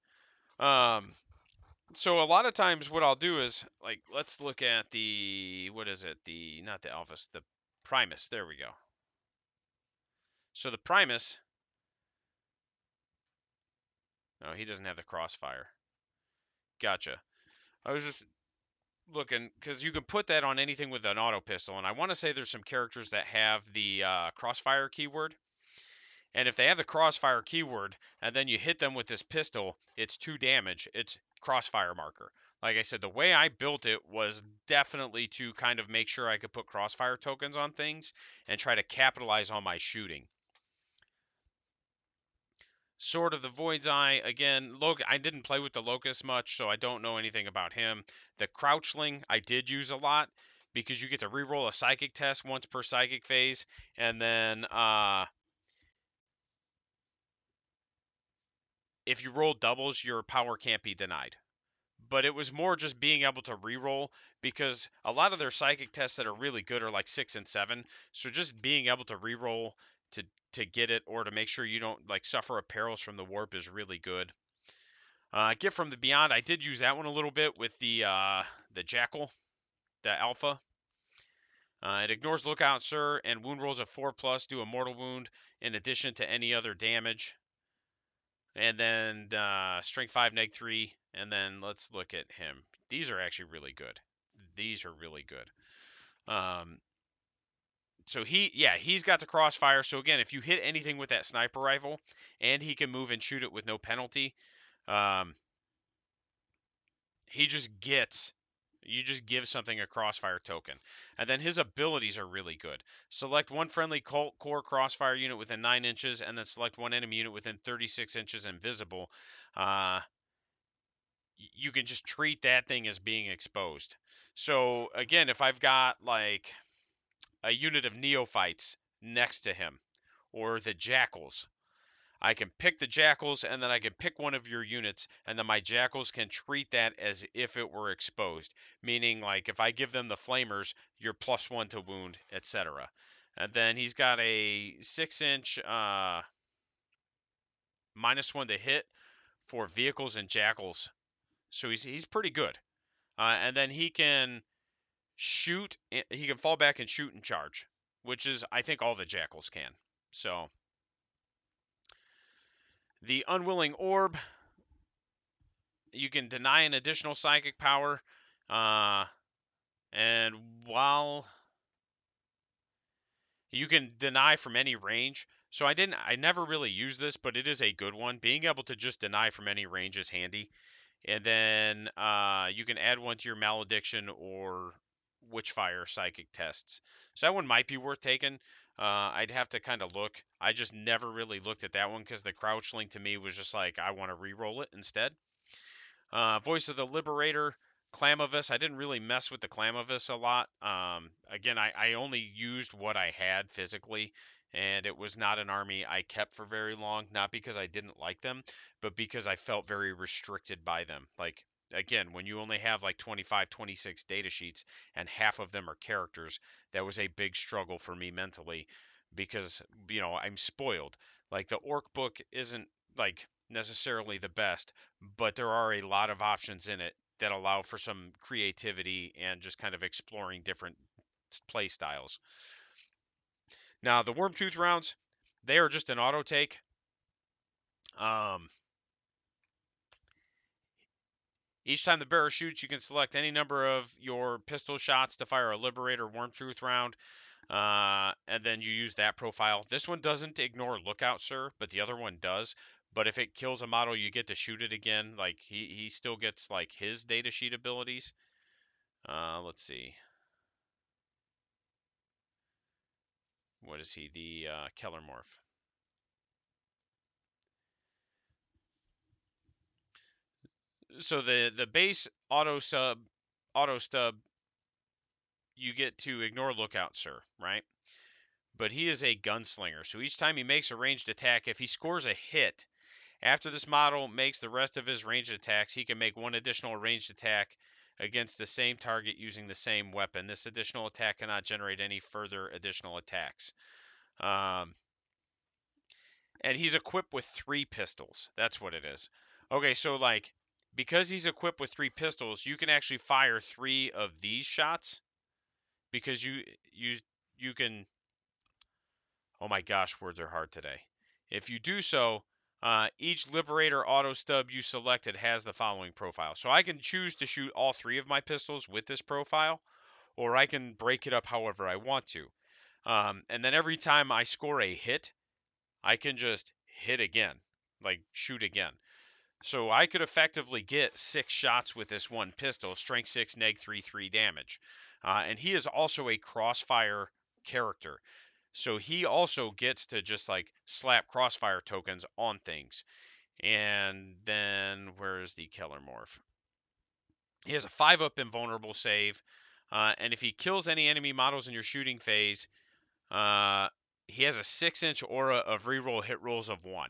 S1: So a lot of times what I'll do is like, let's look at the, what is it? Not the Alphas, the Primus. There we go. So the Primus. Oh, he doesn't have the crossfire. Gotcha. I was just looking because you can put that on anything with an auto pistol, and I want to say there's some characters that have the crossfire keyword. And if they have the crossfire keyword and then you hit them with this pistol, it's 2 damage. It's crossfire marker. Like I said, the way I built it was definitely to kind of make sure I could put crossfire tokens on things and try to capitalize on my shooting. Sword of the Void's Eye, again, I didn't play with the Locust much, so I don't know anything about him. The Crouchling, I did use a lot because you get to reroll a psychic test once per psychic phase, and then if you roll doubles, your power can't be denied. But it was more just being able to reroll because a lot of their psychic tests that are really good are like 6 and 7. So just being able to reroll to to get it or to make sure you don't like suffer a perils from the warp is really good. Gift from the Beyond, I did use that one a little bit with the Jackal, the Alpha. It ignores Lookout Sir and wound rolls of 4+ do a mortal wound in addition to any other damage. And then Strength 5, Neg 3, and then let's look at him. These are actually really good. These are really good. So he's got the crossfire. So again, if you hit anything with that sniper rifle, and he can move and shoot it with no penalty, he just gets. You just give something a crossfire token. And then his abilities are really good. Select one friendly Cult Core crossfire unit within 9 inches, and then select one enemy unit within 36 inches invisible. You can just treat that thing as being exposed. So again, if I've got like a unit of neophytes next to him or the jackals, I can pick the jackals and then I can pick one of your units and then my jackals can treat that as if it were exposed. Meaning like if I give them the flamers, you're +1 to wound, etc. And then he's got a 6-inch -1 to hit for vehicles and jackals. So he's pretty good. And then he can shoot. He can fall back and shoot and charge, which is I think all the jackals can. So the Unwilling Orb, you can deny an additional psychic power, and while you can deny from any range. So I never really use this, but it is a good one. Being able to just deny from any range is handy. And then you can add one to your malediction or Witchfire psychic tests. So that one might be worth taking. I'd have to kind of look. I just never really looked at that one because the Crouchling to me was just like, I want to re-roll it instead. Voice of the Liberator, Clamovis. I didn't really mess with the Clamovis a lot. Again, I only used what I had physically, and it was not an army I kept for very long, not because I didn't like them, but because I felt very restricted by them. Like, again, when you only have like 25, 26 data sheets and half of them are characters, that was a big struggle for me mentally because, I'm spoiled. Like, the Orc book isn't like necessarily the best, but there are a lot of options in it that allow for some creativity and just kind of exploring different play styles. Now, the Wormtooth rounds, they are just an auto take. Each time the bearer shoots, you can select any number of your pistol shots to fire a Liberator Wormtooth round, and then you use that profile. This one doesn't ignore Lookout Sir, but the other one does. But if it kills a model, you get to shoot it again. Like he still gets like his data sheet abilities. Let's see. What is he? The Kellermorph. So the base auto stub, you get to ignore Lookout Sir, right? But he is a gunslinger. So each time he makes a ranged attack, if he scores a hit, after this model makes the rest of his ranged attacks, he can make one additional ranged attack against the same target using the same weapon. This additional attack cannot generate any further additional attacks. And he's equipped with 3 pistols. That's what it is. Okay, so like because he's equipped with 3 pistols, you can actually fire 3 of these shots because you can. Oh my gosh, words are hard today. If you do so, Each Liberator auto stub you selected has the following profile. So I can choose to shoot all 3 of my pistols with this profile, or I can break it up however I want to. And then every time I score a hit, I can just hit again, like shoot again. So I could effectively get 6 shots with this one pistol, strength 6, neg 3 damage. And he is also a crossfire character. So he also gets to just like slap crossfire tokens on things. And then where's the Keller Morph? He has a 5-up invulnerable save. And if he kills any enemy models in your shooting phase, he has a 6-inch aura of reroll hit rolls of 1.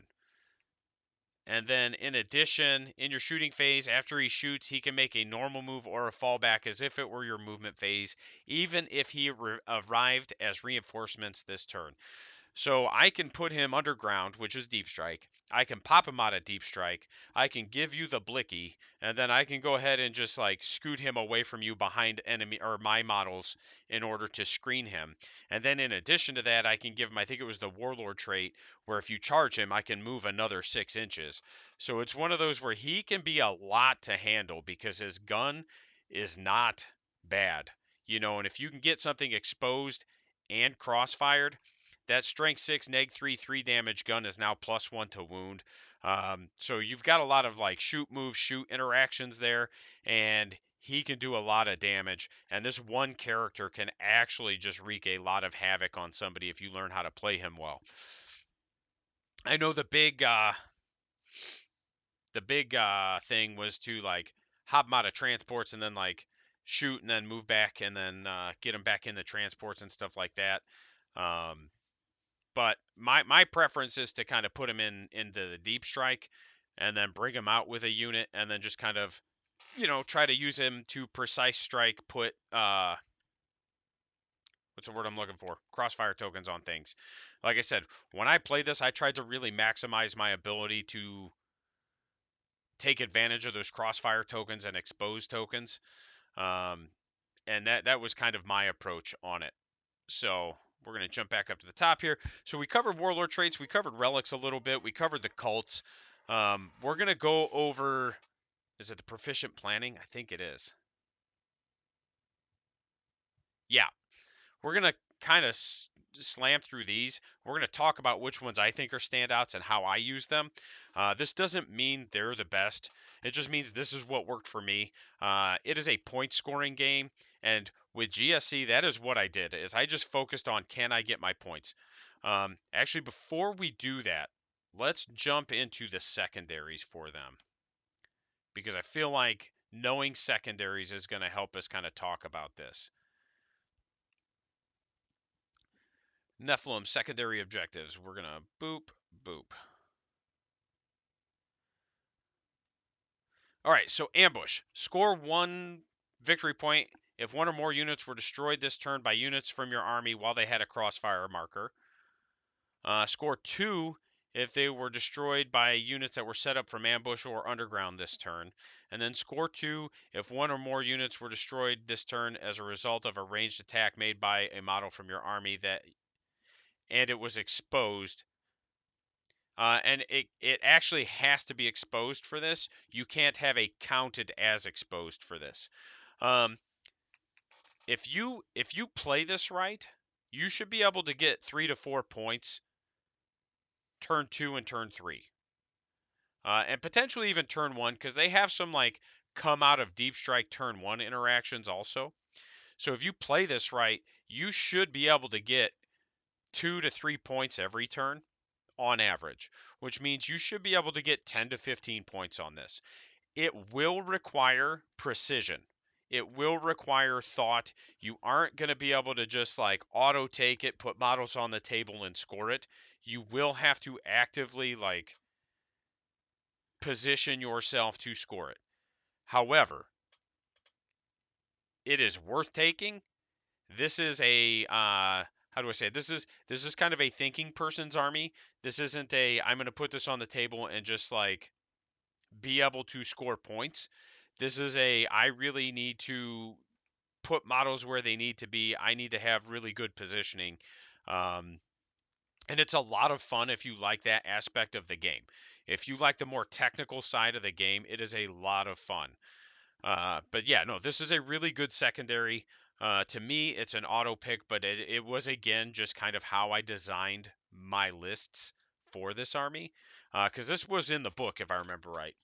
S1: And then in addition, in your shooting phase, after he shoots, he can make a normal move or a fallback as if it were your movement phase, even if he arrived as reinforcements this turn. So I can put him underground, which is deep strike. I can pop him out of deep strike. I can give you the blicky, and then I can go ahead and just like scoot him away from you behind enemy or my models in order to screen him. And then in addition to that, I can give him, I think it was the warlord trait, where if you charge him, I can move another 6 inches. So it's one of those where he can be a lot to handle because his gun is not bad. And if you can get something exposed and crossfired, that strength 6 neg 3 damage gun is now +1 to wound. So you've got a lot of like shoot move shoot interactions there, and he can do a lot of damage. And this one character can actually just wreak a lot of havoc on somebody if you learn how to play him well. I know the big thing was to like hop him out of transports and then like shoot and then move back and then get him back in the transports and stuff like that. Um, But my preference is to kind of put him into the deep strike and then bring him out with a unit and then just kind of, try to use him to precise strike, put what's the word I'm looking for? Crossfire tokens on things. Like I said, when I played this, I tried to really maximize my ability to take advantage of those crossfire tokens and expose tokens. Um, and that was kind of my approach on it. So we're going to jump back up to the top here. So we covered warlord traits. We covered relics a little bit. We covered the cults. We're going to go over, is it the proficient planning? I think it is. Yeah. We're going to kind of slam through these. We're going to talk about which ones I think are standouts and how I use them. This doesn't mean they're the best. It just means this is what worked for me. It is a point scoring game, and with GSC, that is what I did. Is I just focused on can I get my points. Actually, before we do that, let's jump into the secondaries for them because I feel like knowing secondaries is going to help us kind of talk about this. Nephilim secondary objectives. We're going to boop, boop. All right, so ambush. Score 1 victory point if 1 or more units were destroyed this turn by units from your army while they had a crossfire marker. Score 2 if they were destroyed by units that were set up from ambush or underground this turn. And then score 2 if 1 or more units were destroyed this turn as a result of a ranged attack made by a model from your army and it was exposed. And it actually has to be exposed for this. You can't have a counted as exposed for this. If you play this right, you should be able to get 3 to 4 points turn 2 and turn 3. And potentially even turn 1 because they have some like come out of deep strike turn 1 interactions also. So if you play this right, you should be able to get 2 to 3 points every turn on average, which means you should be able to get 10 to 15 points on this. It will require precision. It will require thought. You aren't going to be able to just like auto take it, put models on the table and score it. You will have to actively like position yourself to score it. However, it is worth taking. This is a how do I say it? This is kind of a thinking person's army. This isn't a I'm going to put this on the table and just like be able to score points. This is a I really need to put models where they need to be. I need to have really good positioning. And it's a lot of fun if you like that aspect of the game. If you like the more technical side of the game, it is a lot of fun. But yeah, no, this is a really good secondary. To me, it's an auto pick, but it was again just kind of how I designed my lists for this army, because this was in the book if I remember right.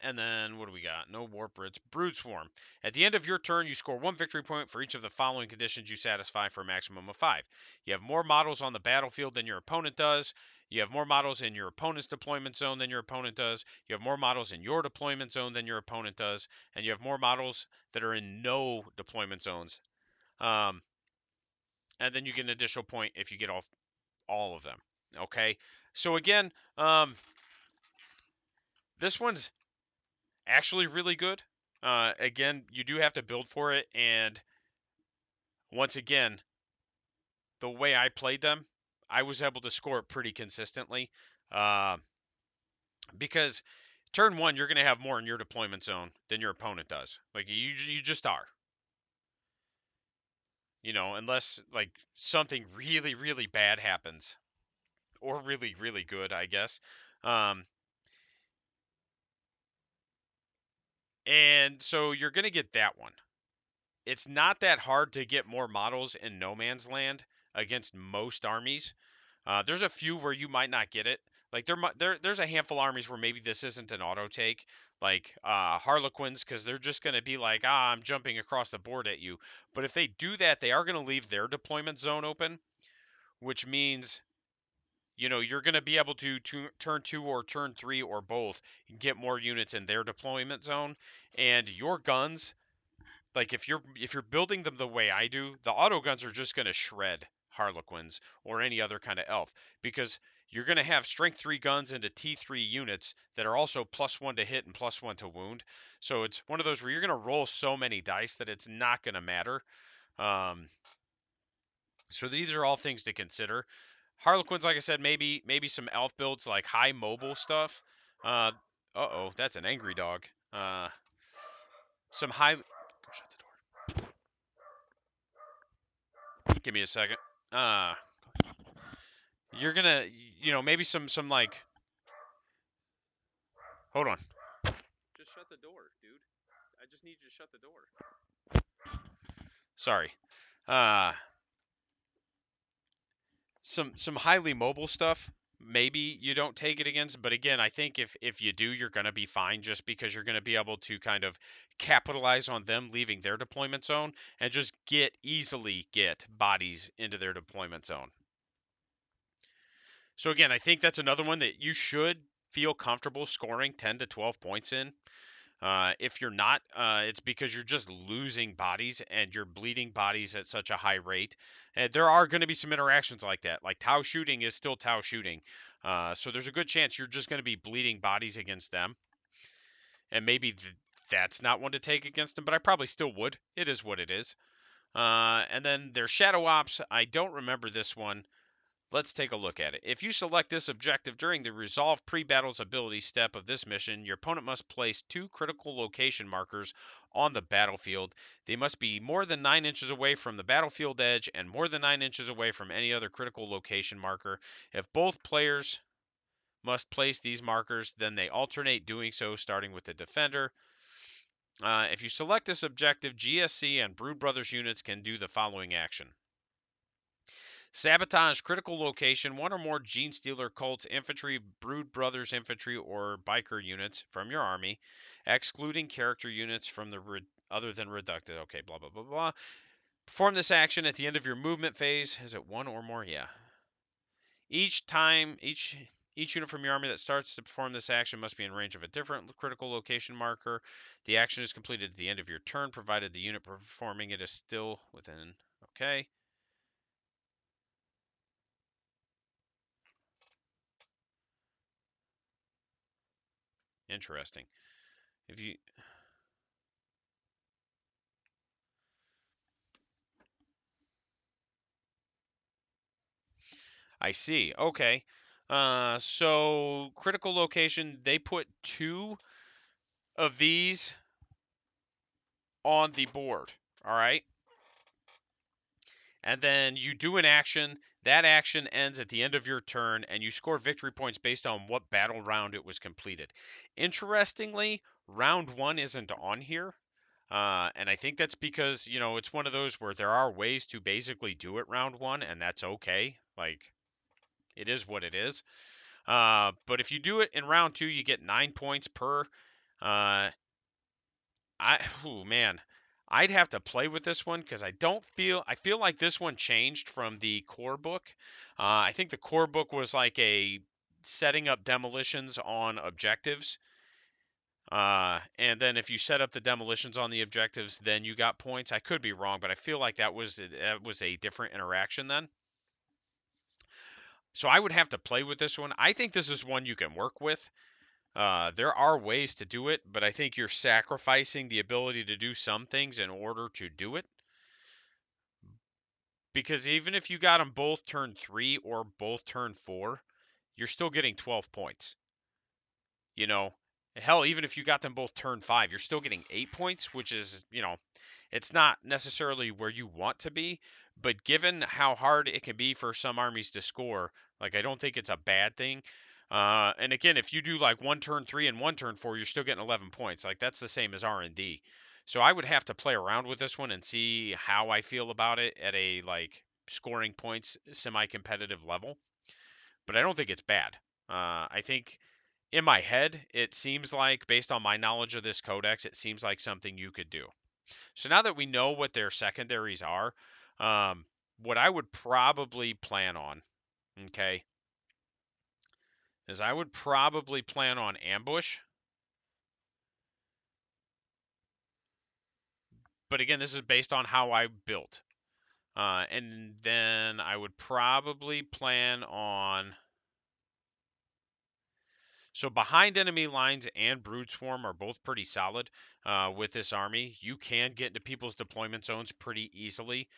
S1: And then what do we got? No warp roots. Brood Swarm. At the end of your turn, you score 1 victory point for each of the following conditions you satisfy for a maximum of 5. You have more models on the battlefield than your opponent does. You have more models in your opponent's deployment zone than your opponent does. You have more models in your deployment zone than your opponent does. And you have more models that are in no deployment zones. Um, and then you get an additional point if you get all of them. Okay. So again, this one's actually really good. Again, you do have to build for it, and once again, the way I played them, I was able to score it pretty consistently. Uh, because turn one, you're going to have more in your deployment zone than your opponent does. Like you just are. Unless like something really really bad happens, or really really good, I guess. Um, and so you're going to get that one. It's not that hard to get more models in No Man's Land against most armies. There's a few where you might not get it. Like there's a handful of armies where maybe this isn't an auto take, like Harlequins, because they're just going to be like, I'm jumping across the board at you. But if they do that, they are going to leave their deployment zone open, which means you're going to be able to turn 2 or turn 3 or both get more units in their deployment zone, and your guns, like if you're building them the way I do, the auto guns are just going to shred Harlequins or any other kind of elf, because you're going to have strength 3 guns into T3 units that are also +1 to hit and +1 to wound. So it's one of those where you're going to roll so many dice that it's not going to matter. Um, so these are all things to consider. Harlequins, like I said, maybe some elf builds like high mobile stuff. Uh-oh, that's an angry dog. Some high. Go shut the door. Give me a second. Uh, you're gonna, maybe some like. Hold on. Just shut the door, dude. I just need you to shut the door. Sorry. Uh, some highly mobile stuff. Maybe you don't take it against, but again, I think if you do, you're gonna be fine, just because you're gonna be able to kind of capitalize on them leaving their deployment zone and just easily get bodies into their deployment zone. So again, I think that's another one that you should feel comfortable scoring 10 to 12 points in. If you're not, it's because you're just losing bodies and you're bleeding bodies at such a high rate. And there are going to be some interactions like that. Like Tau shooting is still Tau shooting. So there's a good chance you're just going to be bleeding bodies against them. And maybe that's not one to take against them, but I probably still would. It is what it is. And then there's Shadow Ops. I don't remember this one. Let's take a look at it. If you select this objective during the Resolve Pre-Battles ability step of this mission, your opponent must place 2 critical location markers on the battlefield. They must be more than 9 inches away from the battlefield edge and more than 9 inches away from any other critical location marker. If both players must place these markers, then they alternate doing so, starting with the defender. If you select this objective, GSC and Brood Brothers units can do the following action. Sabotage critical location, 1 or more Genestealer Cults infantry, Brood Brothers infantry, or biker units from your army, excluding character units from the other than reducted. Okay, blah, blah, blah, blah. Perform this action at the end of your movement phase. Is it 1 or more? Yeah. Each unit from your army that starts to perform this action must be in range of a different critical location marker. The action is completed at the end of your turn, provided the unit performing it is still within. Okay. Interesting. If you I see. Okay. So critical location, they put 2 of these on the board. All right. And then you do an action That action ends at the end of your turn, and you score victory points based on what battle round it was completed. Interestingly, round 1 isn't on here. And I think that's because, it's one of those where there are ways to basically do it round 1, and that's okay. Like, it is what it is. But if you do it in round 2, you get 9 points per. Man, I'd have to play with this one because I feel like this one changed from the core book. I think the core book was like a setting up demolitions on objectives. And then if you set up the demolitions on the objectives, then you got points. I could be wrong, but I feel like that was a different interaction then. So I would have to play with this one. I think this is one you can work with. There are ways to do it, but I think you're sacrificing the ability to do some things in order to do it. Because even if you got them both turn 3 or both turn 4, you're still getting 12 points. You know, hell, even if you got them both turn 5, you're still getting 8 points, which is, it's not necessarily where you want to be, but given how hard it can be for some armies to score, like, I don't think it's a bad thing. And again, if you do like one turn 3 and one turn 4, you're still getting 11 points. Like, that's the same as R&D. So I would have to play around with this one and see how I feel about it at a like scoring points semi-competitive level. But I don't think it's bad. I think in my head, it seems like, based on my knowledge of this codex, it seems like something you could do. So now that we know what their secondaries are, what I would probably plan on, okay, is I would probably plan on ambush. But again, this is based on how I built. And then I would probably plan on. So behind enemy lines and Brood Swarm are both pretty solid with this army. You can get into people's deployment zones pretty easily.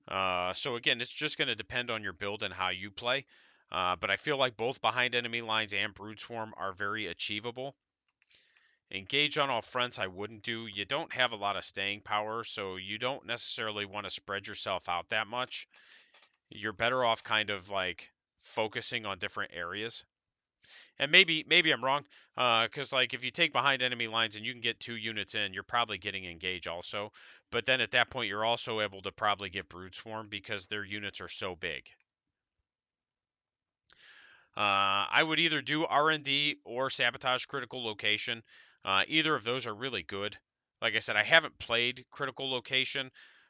S1: So again, it's just going to depend on your build and how you play. But I feel like both behind enemy lines and Brood Swarm are very achievable. Engage on all fronts, I wouldn't do. You don't have a lot of staying power, so you don't necessarily want to spread yourself out that much. You're better off kind of like focusing on different areas. And maybe I'm wrong, because like if you take behind enemy lines and you can get 2 units in, you're probably getting engage also. But then at that point, you're also able to probably get Brood Swarm because their units are so big. I would either do R&D or Sabotage Critical Location. Either of those are really good. Like I said, I haven't played Critical Location.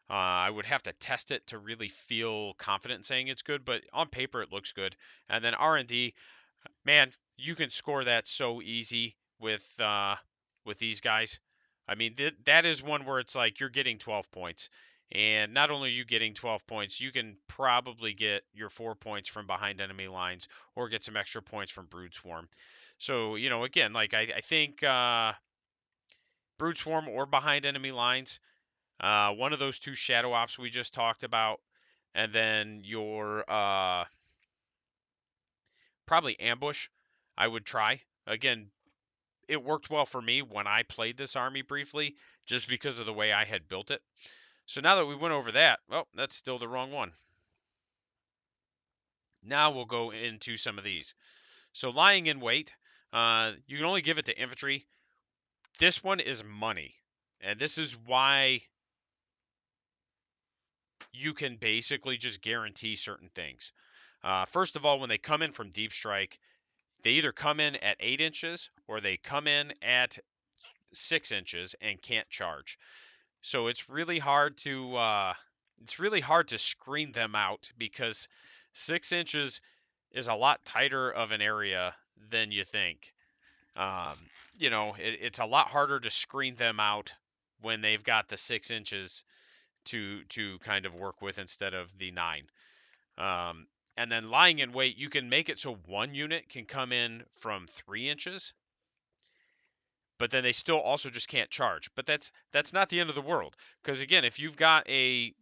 S1: I would have to test it to really feel confident in saying it's good, but on paper it looks good. And then R&D, man, you can score that so easy with these guys. I mean, that is one where it's like you're getting 12 points. And not only are you getting 12 points, you can probably get your 4 points from behind enemy lines or get some extra points from Brood Swarm. So, again, like I think Brood Swarm or behind enemy lines, one of those 2 Shadow Ops we just talked about, and then your probably Ambush, I would try. Again, it worked well for me when I played this army briefly, just because of the way I had built it. So now that we went over that, well, that's still the wrong one. Now we'll go into some of these. So lying in wait, you can only give it to infantry. This one is money. And this is why you can basically just guarantee certain things. First of all, when they come in from deep strike, they either come in at 8 inches or they come in at 6 inches and can't charge. So it's really hard to screen them out because 6 inches is a lot tighter of an area than you think. Um, it's a lot harder to screen them out when they've got the 6 inches to kind of work with instead of the 9. Um, and then lying in wait, you can make it so one unit can come in from 3 inches, but then they still also just can't charge. But that's not the end of the world, because again, if you've got a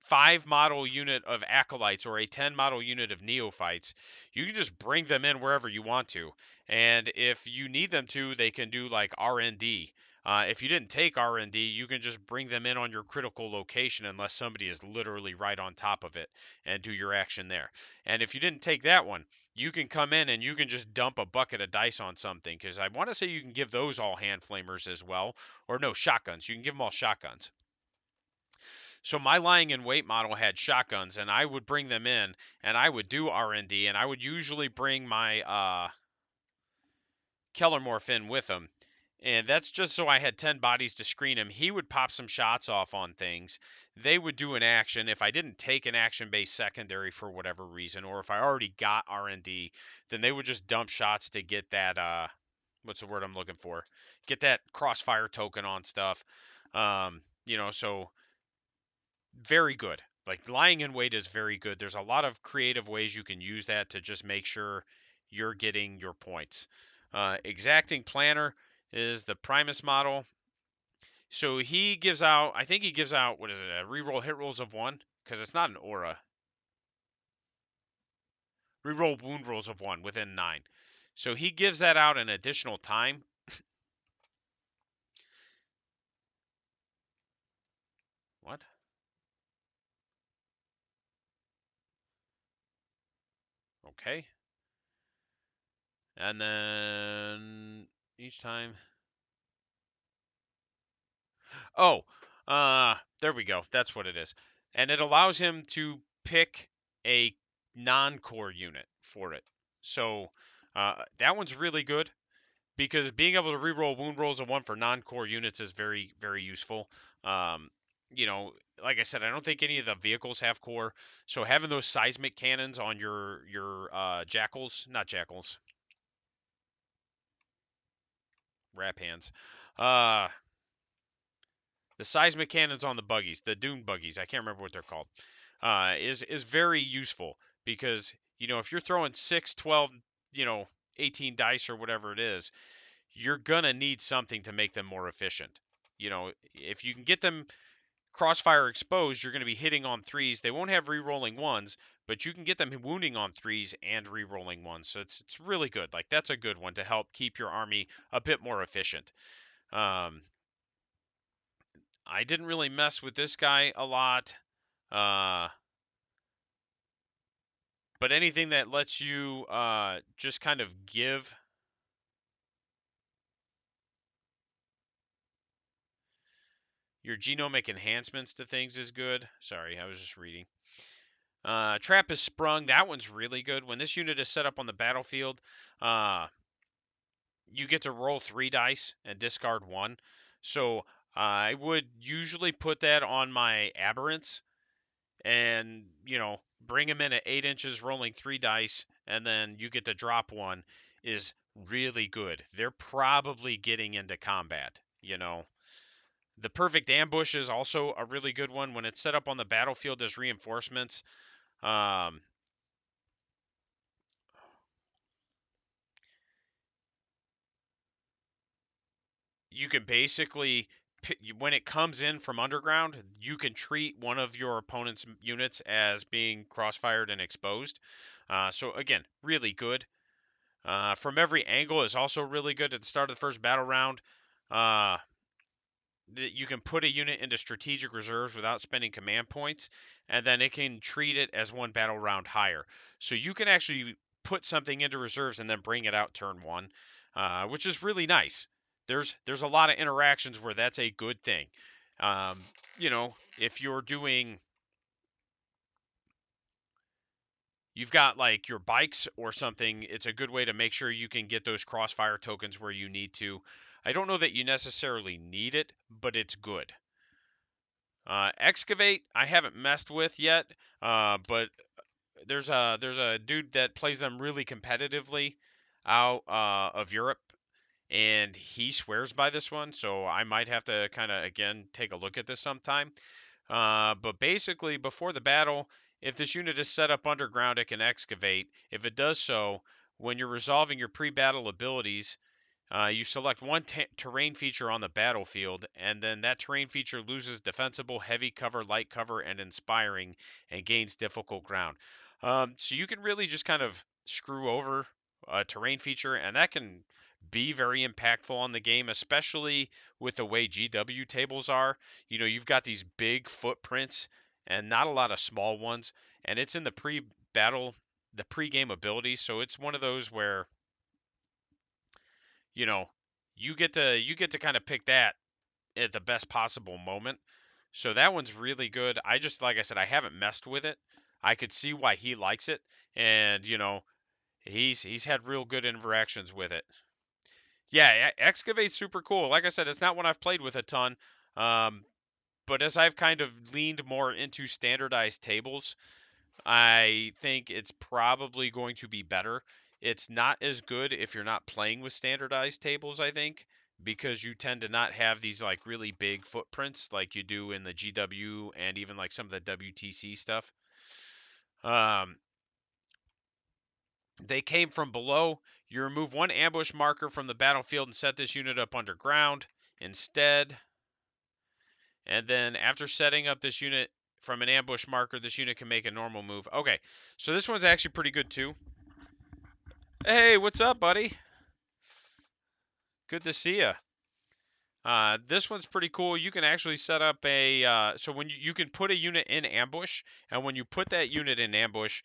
S1: 5 model unit of acolytes or a 10 model unit of neophytes, you can just bring them in wherever you want to. And if you need them to, they can do like R&D. If you didn't take R&D, you can just bring them in on your critical location unless somebody is literally right on top of it and do your action there. And if you didn't take that one, you can come in and you can just dump a bucket of dice on something, because I want to say you can give those all hand flamers as well, or no, shotguns. You can give them all shotguns. So my lying in wait model had shotguns, and I would bring them in, and I would do R&D, and I would usually bring my Kellermorph in with him. And that's just so I had 10 bodies to screen him. He would pop some shots off on things. They would do an action. If I didn't take an action-based secondary for whatever reason, or if I already got R&D, then they would just dump shots to get that, what's the word I'm looking for? Get that crossfire token on stuff. So very good. Like, lying in wait is very good. There's a lot of creative ways you can use that to just make sure you're getting your points. Exacting planner is the Primus model. So he gives out, I think he gives out, what is it, a reroll hit rolls of 1? Because it's not an aura. Reroll wound rolls of 1 within 9. So he gives that out an additional time. What? Okay. And then each time. Oh, there we go. That's what it is. And it allows him to pick a non-core unit for it. So that one's really good, because being able to reroll wound rolls of 1 for non-core units is very, very useful. Um, you know, like I said, I don't think any of the vehicles have core, so having those seismic cannons on your jackals, not jackals, rap hands, uh, the seismic cannons on the buggies, the dune buggies, I can't remember what they're called, is very useful, because if you're throwing 6, 12, 18 dice or whatever it is, you're gonna need something to make them more efficient. If you can get them crossfire exposed, you're going to be hitting on 3s. They won't have re-rolling 1s, but you can get them wounding on 3s and re-rolling 1s. So it's really good. Like, that's a good one to help keep your army a bit more efficient. I didn't really mess with this guy a lot. But anything that lets you just kind of give your genomic enhancements to things is good. Sorry, I was just reading. Trap is sprung. That one's really good. When this unit is set up on the battlefield, you get to roll 3 dice and discard 1. So I would usually put that on my aberrants and, bring them in at 8 inches, rolling 3 dice, and then you get to drop 1 is really good. They're probably getting into combat. The perfect ambush is also a really good one. When it's set up on the battlefield as reinforcements, you can basically, when it comes in from underground, you can treat one of your opponent's units as being crossfired and exposed. So again, really good. From every angle is also really good at the start of the first battle round. You can put a unit into strategic reserves without spending command points, and then it can treat it as 1 battle round higher. So you can actually put something into reserves and then bring it out turn 1, which is really nice. There's a lot of interactions where that's a good thing. If you've got like your bikes or something, it's a good way to make sure you can get those crossfire tokens where you need to. I don't know that you necessarily need it, but it's good. Excavate, I haven't messed with yet, but there's a dude that plays them really competitively out of Europe, and he swears by this one, so I might have to kind of again take a look at this sometime. But basically, before the battle, if this unit is set up underground, it can excavate. If it does so, when you're resolving your pre-battle abilities, you select one terrain feature on the battlefield, and then that terrain feature loses defensible, heavy cover, light cover, and inspiring, and gains difficult ground. So you can really just kind of screw over a terrain feature, and that can be very impactful on the game, especially with the way GW tables are. You know, you've got these big footprints and not a lot of small ones, and it's in the pre-battle, the pre-game abilities. So it's one of those where, you know, you get to kind of pick that at the best possible moment. So that one's really good. I just, like I said, I haven't messed with it. I could see why he likes it, and he's had real good interactions with it. Yeah, Excavate's super cool. Like I said, it's not one I've played with a ton. Um, but as I've kind of leaned more into standardized tables, I think it's probably going to be better. It's not as good if you're not playing with standardized tables, I think, because you tend to not have these like really big footprints like you do in the GW and even like some of the WTC stuff. Um, they came from below. You remove one ambush marker from the battlefield and set this unit up underground instead. And then after setting up this unit from an ambush marker, this unit can make a normal move. Okay, so this one's actually pretty good too. Hey, what's up, buddy? Good to see you. This one's pretty cool. You can actually set up so when you can put a unit in ambush, and when you put that unit in ambush,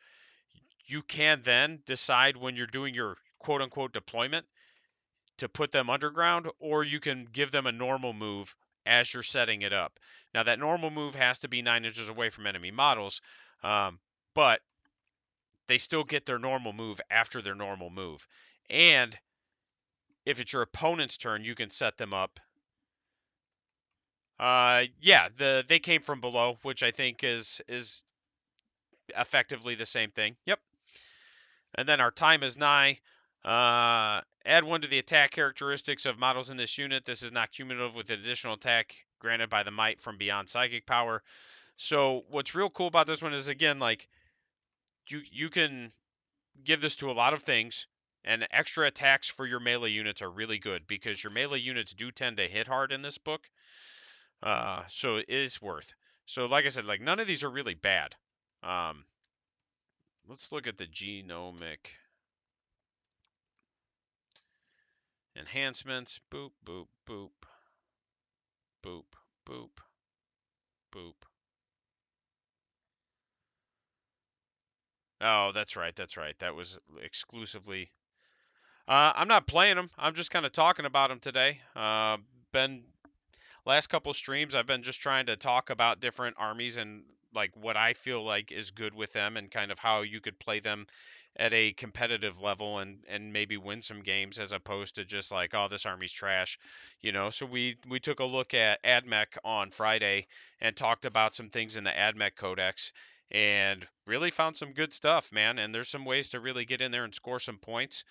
S1: you can then decide when you're doing your quote unquote deployment to put them underground, or you can give them a normal move as you're setting it up. Now, that normal move has to be 9 inches away from enemy models, but they still get their normal move after their normal move. And if it's your opponent's turn, you can set them up. Yeah, they came from below, which I think is effectively the same thing. Yep. And then our time is nigh. Add one to the attack characteristics of models in this unit. This is not cumulative with an additional attack granted by the might from beyond psychic power. So what's real cool about this one is, again, like you can give this to a lot of things, and extra attacks for your melee units are really good because your melee units do tend to hit hard in this book. So it is worth. So like I said, like none of these are really bad. Um, let's look at the genomic enhancements. Boop, boop, boop, boop, boop, boop. Oh, that's right. That's right. That was exclusively. I'm not playing them. I'm just kind of talking about them today. Been last couple streams I've been just trying to talk about different armies and like what I feel like is good with them and kind of how you could play them at a competitive level and maybe win some games as opposed to just like, oh, this army's trash, So we took a look at AdMech on Friday and talked about some things in the AdMech codex and really found some good stuff, man. And there's some ways to really get in there and score some points.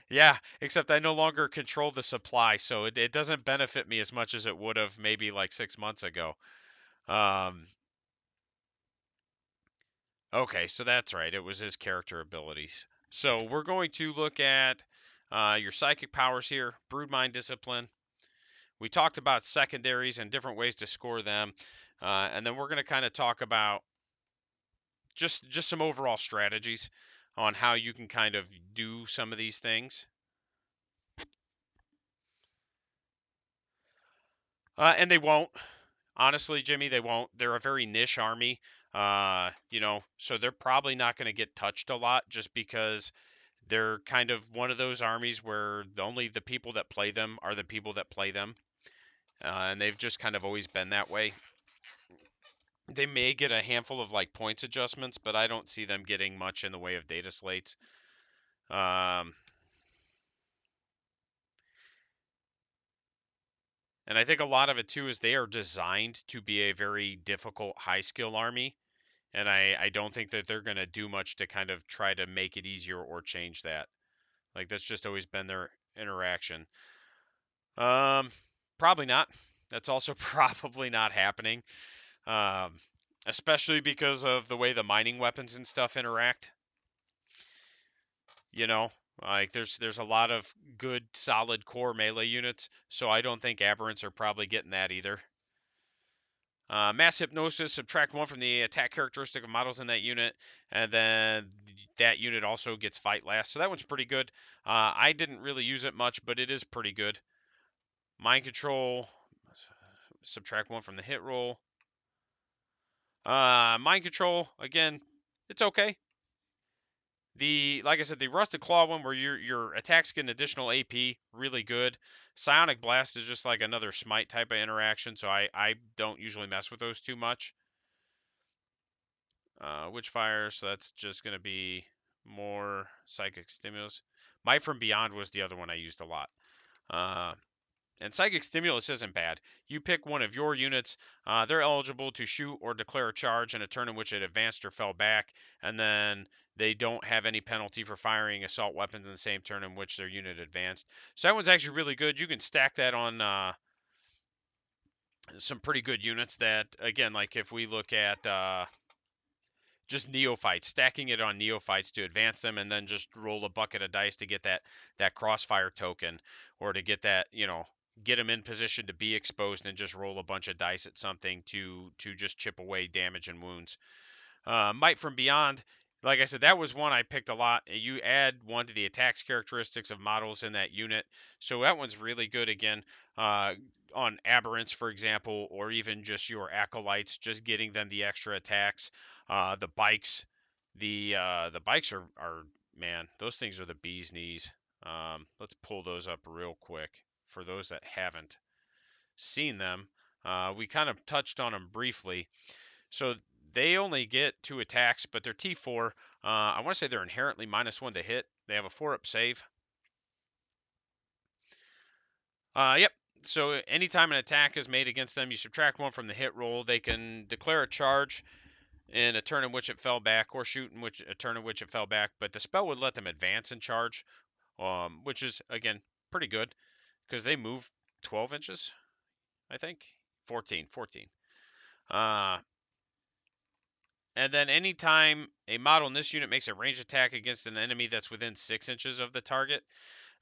S1: Yeah, except I no longer control the supply, so it doesn't benefit me as much as it would have maybe like 6 months ago. Um, okay, so that's right. It was his character abilities. So we're going to look at your psychic powers here, Broodmind Discipline. We talked about secondaries and different ways to score them, and then we're going to kind of talk about just some overall strategies on how you can kind of do some of these things. And they won't. Honestly, Jimmy, they won't. They're a very niche army, so they're probably not going to get touched a lot just because they're kind of one of those armies where only the people that play them are the people that play them, and they've just kind of always been that way. They may get a handful of like points adjustments, but I don't see them getting much in the way of data slates. Um, and I think a lot of it too is they are designed to be a very difficult high skill army. And I don't think that they're going to do much to kind of try to make it easier or change that. Like that's just always been their interaction. Um, Probably not. That's also probably not happening. Um, Especially because of the way the mining weapons and stuff interact. You know, like there's a lot of good solid core melee units, so I don't think aberrants are probably getting that either. Mass Hypnosis, subtract 1 from the attack characteristic of models in that unit, and then that unit also gets fight last. So that one's pretty good. I didn't really use it much, but it is pretty good. Mind Control, subtract 1 from the hit roll. Mind Control, again, it's okay. Like I said, the Rusted Claw one where your attacks get an additional AP, really good. Psionic Blast is just like another smite type of interaction, so I don't usually mess with those too much. Witchfire, so that's just going to be more Psychic Stimulus. Might from Beyond was the other one I used a lot. And Psychic Stimulus isn't bad. You pick one of your units, they're eligible to shoot or declare a charge in a turn in which it advanced or fell back, and then they don't have any penalty for firing assault weapons in the same turn in which their unit advanced. So that one's actually really good. You can stack that on some pretty good units that, again, like if we look at just neophytes, stacking it on neophytes to advance them, and then just roll a bucket of dice to get that crossfire token, or to get that, get them in position to be exposed, and just roll a bunch of dice at something to just chip away damage and wounds. Might from Beyond, like I said, that was one I picked a lot. You add one to the attacks characteristics of models in that unit, so that one's really good again. On aberrants, for example, or even just your acolytes, just getting them the extra attacks. The bikes, the bikes are man, those things are the bee's knees. Let's pull those up real quick for those that haven't seen them. We kind of touched on them briefly. So they only get 2 attacks, but they're T4. I want to say they're inherently -1 to hit. They have a 4-up save. Yep. So anytime an attack is made against them, you subtract 1 from the hit roll. They can declare a charge in a turn in which it fell back, or shoot in a turn in which it fell back. But the spell would let them advance and charge, which is, again, pretty good because they move 12 inches, I think. 14. And then anytime a model in this unit makes a ranged attack against an enemy that's within 6 inches of the target,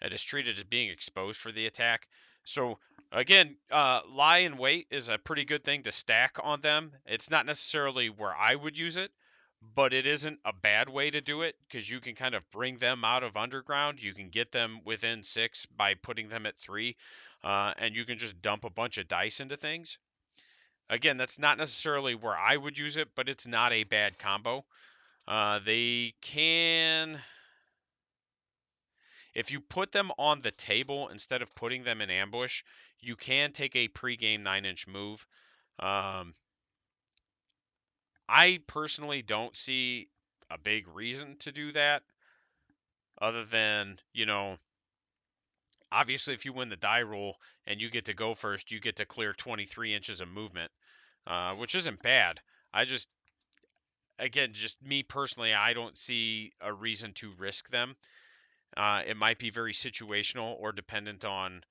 S1: it is treated as being exposed for the attack. So again, lie in wait is a pretty good thing to stack on them. It's not necessarily where I would use it, but it isn't a bad way to do it because you can kind of bring them out of underground. You can get them within 6 by putting them at 3, and you can just dump a bunch of dice into things. Again, that's not necessarily where I would use it, but it's not a bad combo. They can, if you put them on the table instead of putting them in ambush, you can take a pregame 9-inch move. I personally don't see a big reason to do that, other than, obviously if you win the die roll and you get to go first, you get to clear 23 inches of movement, which isn't bad. Again, just me personally, I don't see a reason to risk them. It might be very situational or dependent on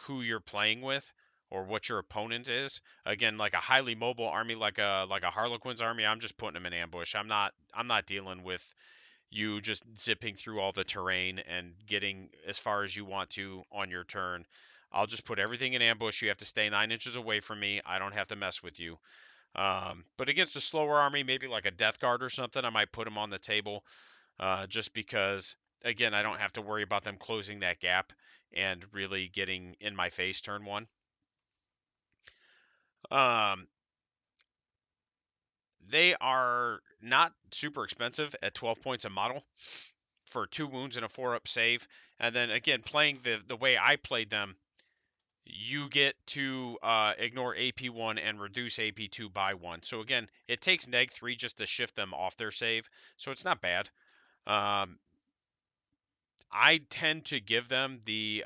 S1: who you're playing with or what your opponent is. Again, like a highly mobile army, like a Harlequin's army, I'm just putting them in ambush. I'm not dealing with you just zipping through all the terrain and getting as far as you want to on your turn. I'll just put everything in ambush. You have to stay 9 inches away from me. I don't have to mess with you. But against a slower army, maybe like a Death Guard or something, I might put them on the table, just because, again, I don't have to worry about them closing that gap and really getting in my face turn 1. Um, they are not super expensive at 12 points a model for 2 wounds and a 4-up save. And then again, playing the way I played them, you get to ignore AP1 and reduce AP2 by 1. So again, it takes -3 just to shift them off their save, so it's not bad. I tend to give them the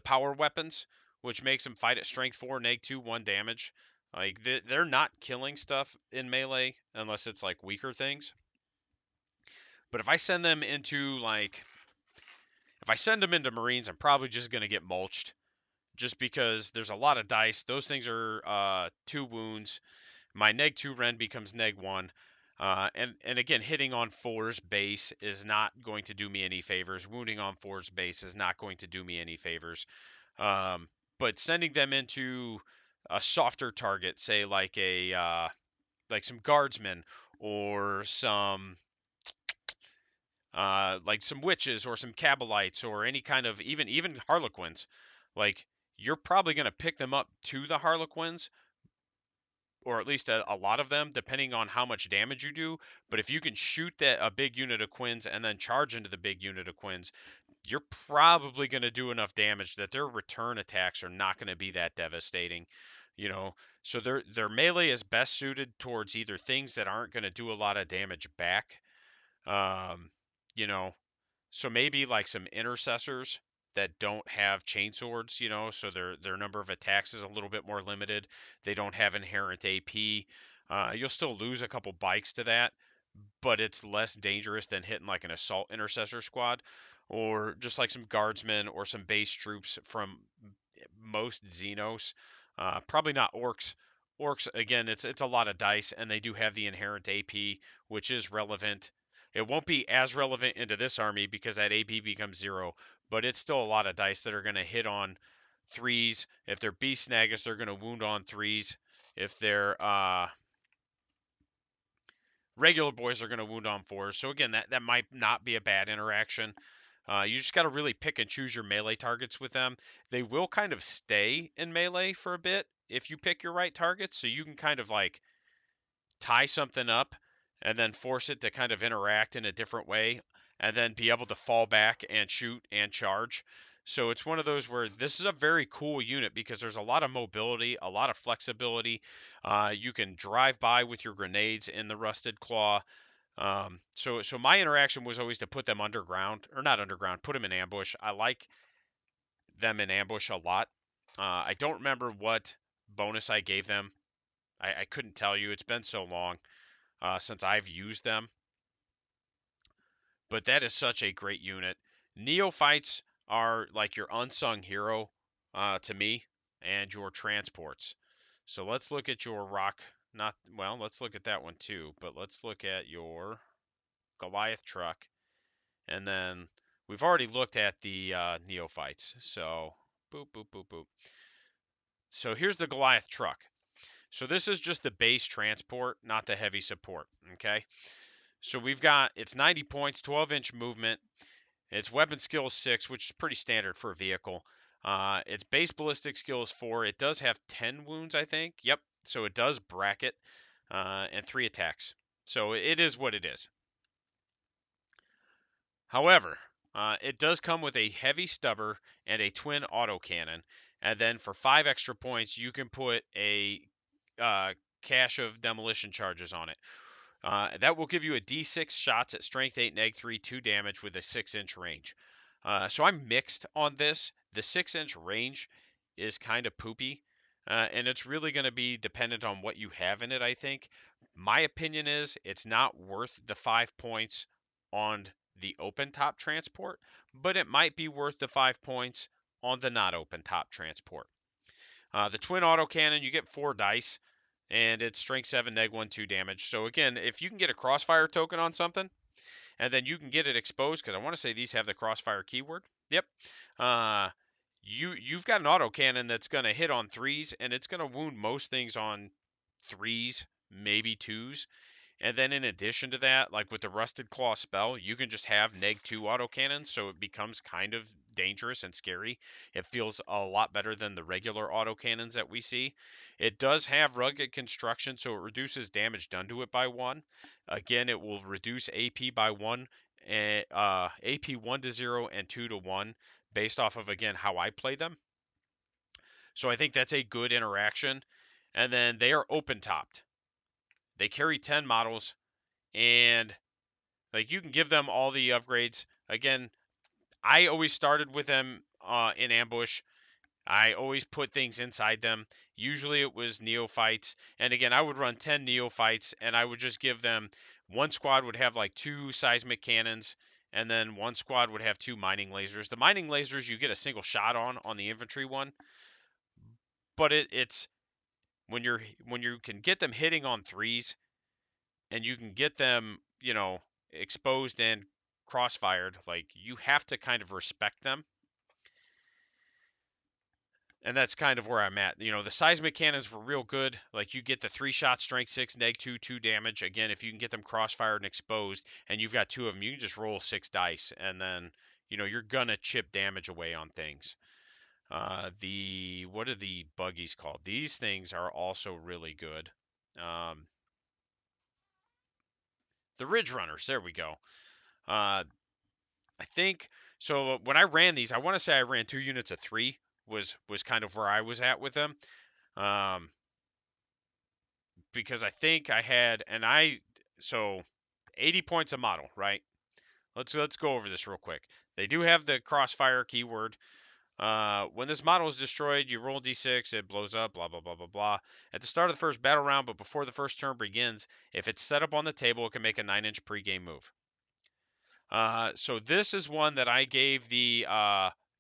S1: power weapons, which makes them fight at strength 4, -2, 1 damage. Like they're not killing stuff in melee unless it's like weaker things. But if I send them into Marines, I'm probably just gonna get mulched, just because there's a lot of dice. Those things are 2 wounds. My -2 Ren becomes -1. And again, hitting on 4's base is not going to do me any favors. Wounding on 4's base is not going to do me any favors. but sending them into a softer target, say like like some guardsmen or some like some witches or some cabalites or any kind of even harlequins, like you're probably going to pick them up to the harlequins, or at least a lot of them, depending on how much damage you do. But if you can shoot a big unit of quins and then charge into the big unit of quins, you're probably going to do enough damage that their return attacks are not going to be that devastating. You know, so their melee is best suited towards either things that aren't going to do a lot of damage back. Um, you know, so maybe like some intercessors that don't have chainswords, so their number of attacks is a little bit more limited. They don't have inherent AP. You'll still lose a couple bikes to that, but it's less dangerous than hitting like an assault intercessor squad, or just like some guardsmen or some base troops from most Xenos. Probably not orcs. Orcs, again, it's a lot of dice, and they do have the inherent AP, which is relevant. It won't be as relevant into this army because that AP becomes 0, but it's still a lot of dice that are going to hit on threes. If they're beast snaggers, they're going to wound on threes. If they're regular boys, are going to wound on fours. So again, that might not be a bad interaction. You just got to really pick and choose your melee targets with them. They will kind of stay in melee for a bit if you pick your right targets, so you can kind of like tie something up and then force it to kind of interact in a different way and then be able to fall back and shoot and charge. So it's one of those where this is a very cool unit because there's a lot of mobility, a lot of flexibility. You can drive by with your grenades in the Rusted Claw. So my interaction was always to put them underground, or not underground, put them in ambush. I like them in ambush a lot. I don't remember what bonus I gave them. I couldn't tell you. It's been so long since I've used them. But that is such a great unit. Neophytes are like your unsung hero to me, and your transports. So let's look at your rock. Not well. Let's look at that one too. But let's look at your Goliath truck. And then we've already looked at the neophytes. So boop, boop, boop, boop. So here's the Goliath truck. So this is just the base transport, not the heavy support. Okay. So we've got, it's 90 points, 12-inch movement. Its weapon skill is 6, which is pretty standard for a vehicle. Its base ballistic skill is 4. It does have 10 wounds, I think. Yep. So it does bracket, and 3 attacks. So it is what it is. However, it does come with a heavy stubber and a twin autocannon, and then for 5 extra points, you can put a cache of demolition charges on it. That will give you a d6 shots at strength 8, neg 3, 2 damage with a 6-inch range. So I'm mixed on this. The 6-inch range is kind of poopy, and it's really going to be dependent on what you have in it, I think. My opinion is it's not worth the 5 points on the open top transport, but it might be worth the 5 points on the not open top transport. The twin autocannon, you get 4 dice, and it's strength 7, neg 1, 2 damage. So again, if you can get a crossfire token on something, and then you can get it exposed, because I want to say these have the crossfire keyword. Yep. You've got an autocannon that's going to hit on 3s, and it's going to wound most things on 3s, maybe 2s. And then in addition to that, like with the Rusted Claw spell, you can just have neg 2 autocannons, so it becomes kind of dangerous and scary. It feels a lot better than the regular autocannons that we see. It does have rugged construction, so it reduces damage done to it by 1. Again, it will reduce AP by 1, AP 1 to 0 and 2 to 1, based off of, again, how I play them. So I think that's a good interaction. And then they are open topped. They carry 10 models, and like you can give them all the upgrades. Again, I always started with them in ambush. I always put things inside them. Usually it was neophytes, and again I would run 10 neophytes, and I would just give them, one squad would have like 2 seismic cannons, and then one squad would have 2 mining lasers. The mining lasers you get a single shot on the infantry one, but it's when you can get them hitting on 3s, and you can get them, exposed and crossfired, like you have to kind of respect them. And that's kind of where I'm at. You know, the seismic cannons were real good. Like you get the 3-shot, strength 6, neg 2, 2 damage. Again, if you can get them crossfired and exposed, and you've got 2 of them, you can just roll 6 dice, and then you're gonna chip damage away on things. The what are the buggies called? These things are also really good. Um, the Ridge Runners. There we go. I think so. When I ran these, I want to say I ran 2 units of 3 was kind of where I was at with them. Um, because I think I had so 80 points a model, right? Let's go over this real quick. They do have the crossfire keyword. When this model is destroyed, you roll d6, it blows up, blah blah blah blah blah. At the start of the first battle round, but before the first turn begins, if it's set up on the table, it can make a 9-inch pregame move. So this is one that I gave the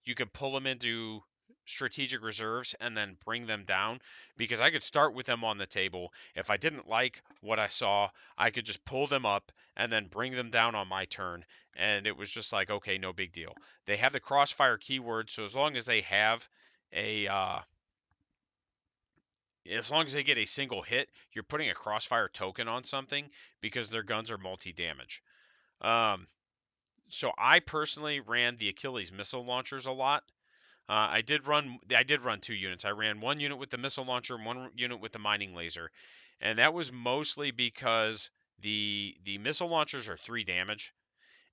S1: you can pull them into strategic reserves and then bring them down, because I could start with them on the table. If I didn't like what I saw, I could just pull them up and then bring them down on my turn. And it was just like, okay, no big deal. They have the crossfire keyword, so as long as they have as long as they get a single hit, you're putting a crossfire token on something because their guns are multi-damage. Um, so I personally ran the Achilles missile launchers a lot. I did run 2 units. I ran 1 unit with the missile launcher and 1 unit with the mining laser, and that was mostly because the missile launchers are 3 damage.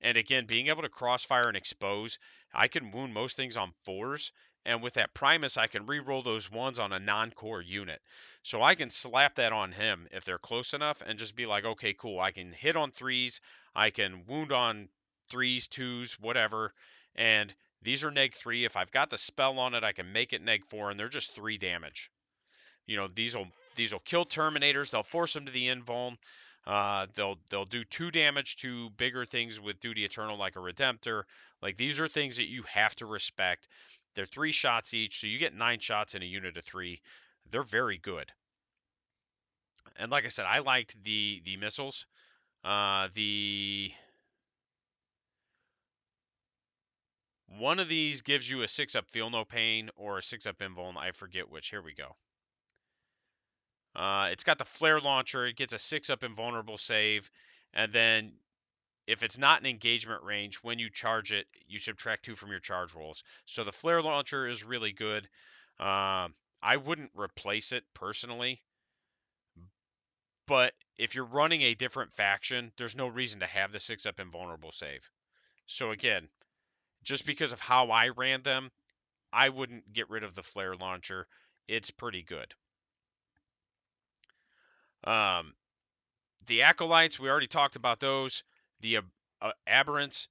S1: And again, being able to crossfire and expose, I can wound most things on 4s. And with that Primus, I can re-roll those 1s on a non-core unit. So I can slap that on him if they're close enough and just be like, okay, cool. I can hit on 3s. I can wound on 3s, 2s, whatever. And these are neg 3. If I've got the spell on it, I can make it neg 4, and they're just 3 damage. These will kill Terminators. They'll force them to the invuln. They'll do 2 damage to bigger things with Duty Eternal, like a Redemptor. Like, these are things that you have to respect. They're 3 shots each, so you get 9 shots in a unit of 3. They're very good. And like I said, I liked the missiles. The one of these gives you a 6-up Feel No Pain or a 6-up Invuln. I forget which. Here we go. It's got the flare launcher. It gets a 6-up invulnerable save, and then if it's not in engagement range, when you charge it, you subtract 2 from your charge rolls. So the flare launcher is really good. I wouldn't replace it personally, but if you're running a different faction, there's no reason to have the 6-up invulnerable save. So again, just because of how I ran them, I wouldn't get rid of the flare launcher. It's pretty good. The Acolytes, we already talked about those. The Aberrants,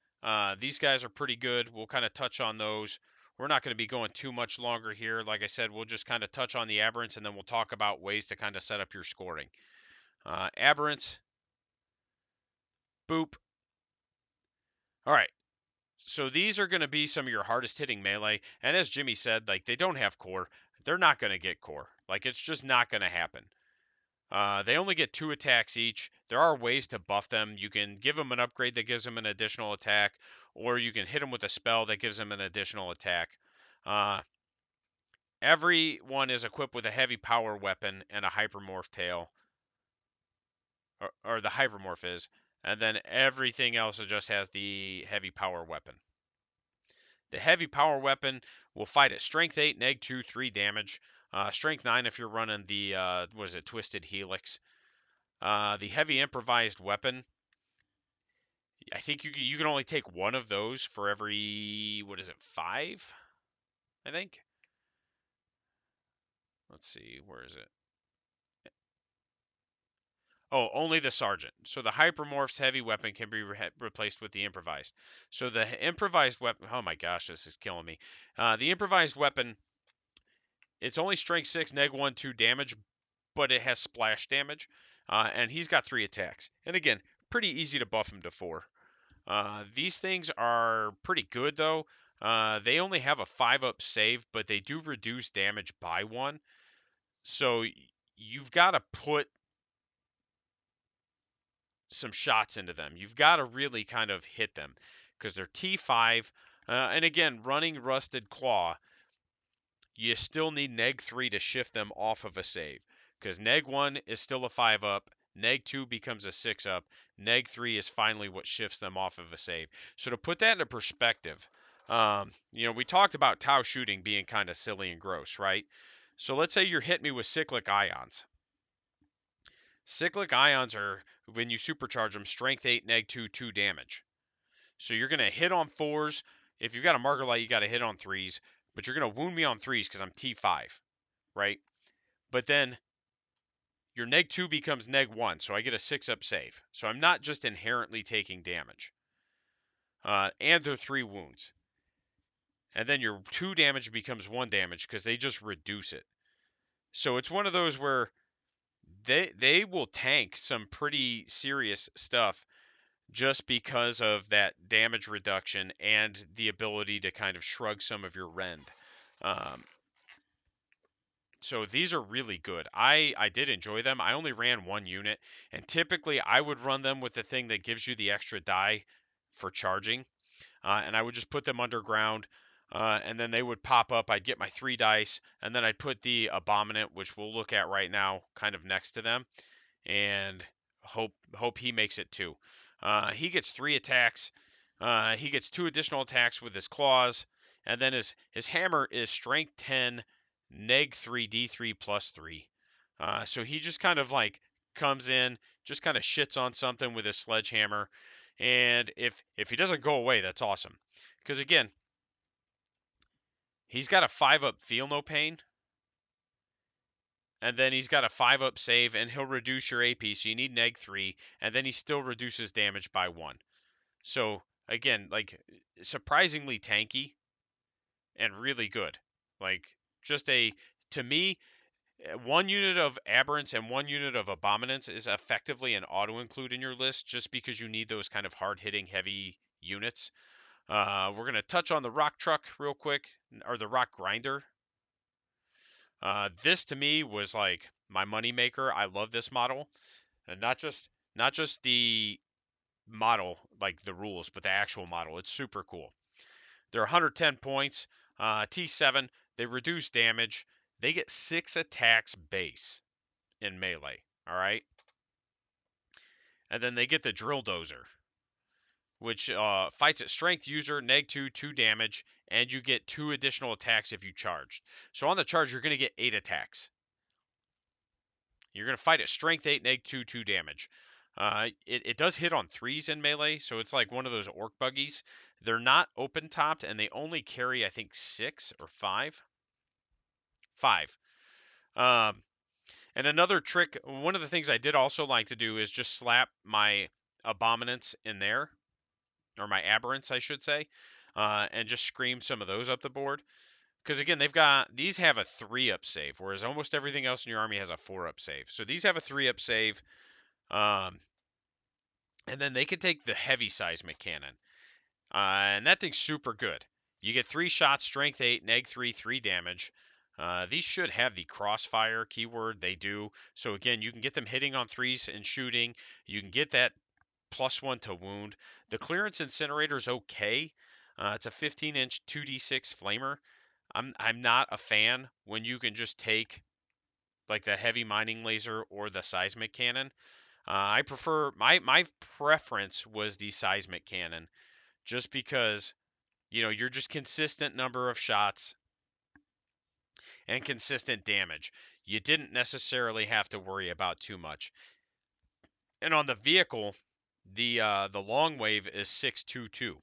S1: these guys are pretty good. We'll kind of touch on those. We're not going to be going too much longer here. Like I said, we'll just kind of touch on the Aberrants, and then we'll talk about ways to kind of set up your scoring. Aberrants, boop. All right. So these are going to be some of your hardest hitting melee. And as Jimmy said, like, they don't have core. They're not going to get core. Like, it's just not going to happen. They only get 2 attacks each. There are ways to buff them. You can give them an upgrade that gives them an additional attack, or you can hit them with a spell that gives them an additional attack. Every one is equipped with a heavy power weapon and a hypermorph tail, or the hypermorph is, and then everything else just has the heavy power weapon. The heavy power weapon will fight at strength 8, neg 2, 3 damage. Strength 9 if you're running the, Twisted Helix. The heavy improvised weapon, I think you can only take 1 of those for every, 5? I think. Let's see, where is it? Oh, only the sergeant. So the hypermorph's heavy weapon can be replaced with the improvised. So the improvised weapon, oh my gosh, this is killing me. The improvised weapon, it's only strength 6, neg 1, 2 damage, but it has splash damage. And he's got 3 attacks. And again, pretty easy to buff him to 4. These things are pretty good, though. They only have a 5-up save, but they do reduce damage by 1. So you've got to put some shots into them. You've got to really kind of hit them because they're T5. And again, running Rusted Claw, you still need neg 3 to shift them off of a save. Because neg 1 is still a 5 up, neg 2 becomes a 6 up, neg 3 is finally what shifts them off of a save. So to put that into perspective, we talked about tau shooting being kind of silly and gross, right? So let's say you're hitting me with cyclic ions. Cyclic ions are, when you supercharge them, strength 8, neg 2, 2 damage. So you're going to hit on 4s. If you've got a marker light, you got to hit on 3s. But you're going to wound me on 3s because I'm T5, right? But then your neg 2 becomes neg 1, so I get a 6 up save. So I'm not just inherently taking damage. And they're 3 wounds. And then your 2 damage becomes 1 damage because they just reduce it. So it's one of those where they will tank some pretty serious stuff just because of that damage reduction and the ability to kind of shrug some of your rend. So these are really good. I did enjoy them. I only ran 1 unit, and typically I would run them with the thing that gives you the extra die for charging, and I would just put them underground, and then they would pop up. I'd get my 3 dice, and then I'd put the Abominant, which we'll look at right now, kind of next to them, and hope he makes it too. He gets 3 attacks. He gets 2 additional attacks with his claws, and then his hammer is strength 10, neg 3, d3 plus 3. So he just kind of like comes in, just kind of shits on something with his sledgehammer, and if he doesn't go away, that's awesome. Because again, he's got a 5 up feel no pain, and then he's got a 5 up save, and he'll reduce your AP, so you need neg 3, and then he still reduces damage by 1. So again, like surprisingly tanky and really good. Like just to me, 1 unit of aberrants and 1 unit of abominants is effectively an auto include in your list just because you need those kind of hard hitting heavy units. We're going to touch on the rock truck real quick, or the rock grinder. This to me was like my money maker. I love this model, and not just the model, like the rules, but the actual model. It's super cool. They're 110 points, T7. They reduce damage. They get 6 attacks base in melee. All right, and then they get the drill dozer, which fights at strength user, neg 2, 2 damage, and you get 2 additional attacks if you charged. So on the charge, you're going to get 8 attacks. You're going to fight at strength 8, neg 2, 2 damage. It does hit on 3s in melee, so it's like one of those orc buggies. They're not open topped, and they only carry, I think, 6 or 5. 5. And another trick, one of the things I did also like to do is just slap my abominants in there, or my aberrants, I should say, and just scream some of those up the board. Because again, these have a 3 up save, whereas almost everything else in your army has a 4 up save. So these have a 3 up save, and then they can take the heavy seismic cannon, and that thing's super good. You get 3 shots, strength 8, neg 3, 3 damage. These should have the crossfire keyword. They do. So again, you can get them hitting on 3s and shooting. You can get that +1 to wound. The clearance incinerator is okay. It's a 15-inch 2d6 flamer. I'm not a fan when you can just take like the heavy mining laser or the seismic cannon. I prefer my preference was the seismic cannon, just because you're just consistent number of shots and consistent damage. You didn't necessarily have to worry about too much. And on the vehicle, the long wave is 622.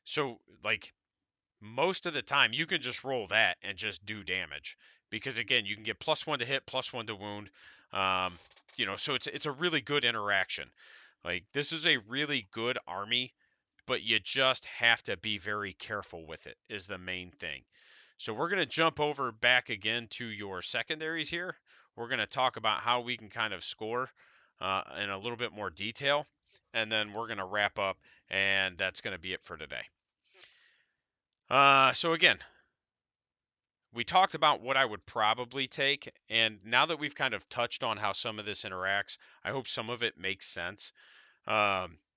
S1: So like most of the time you can just roll that and just do damage, because again, you can get +1 to hit, +1 to wound. So it's a really good interaction. Like this is a really good army, but you just have to be very careful with it is the main thing. So we're going to jump over back again to your secondaries here. We're going to talk about how we can kind of score in a little bit more detail, and then we're going to wrap up, and that's going to be it for today. So again, we talked about what I would probably take, and now that we've kind of touched on how some of this interacts, I hope some of it makes sense.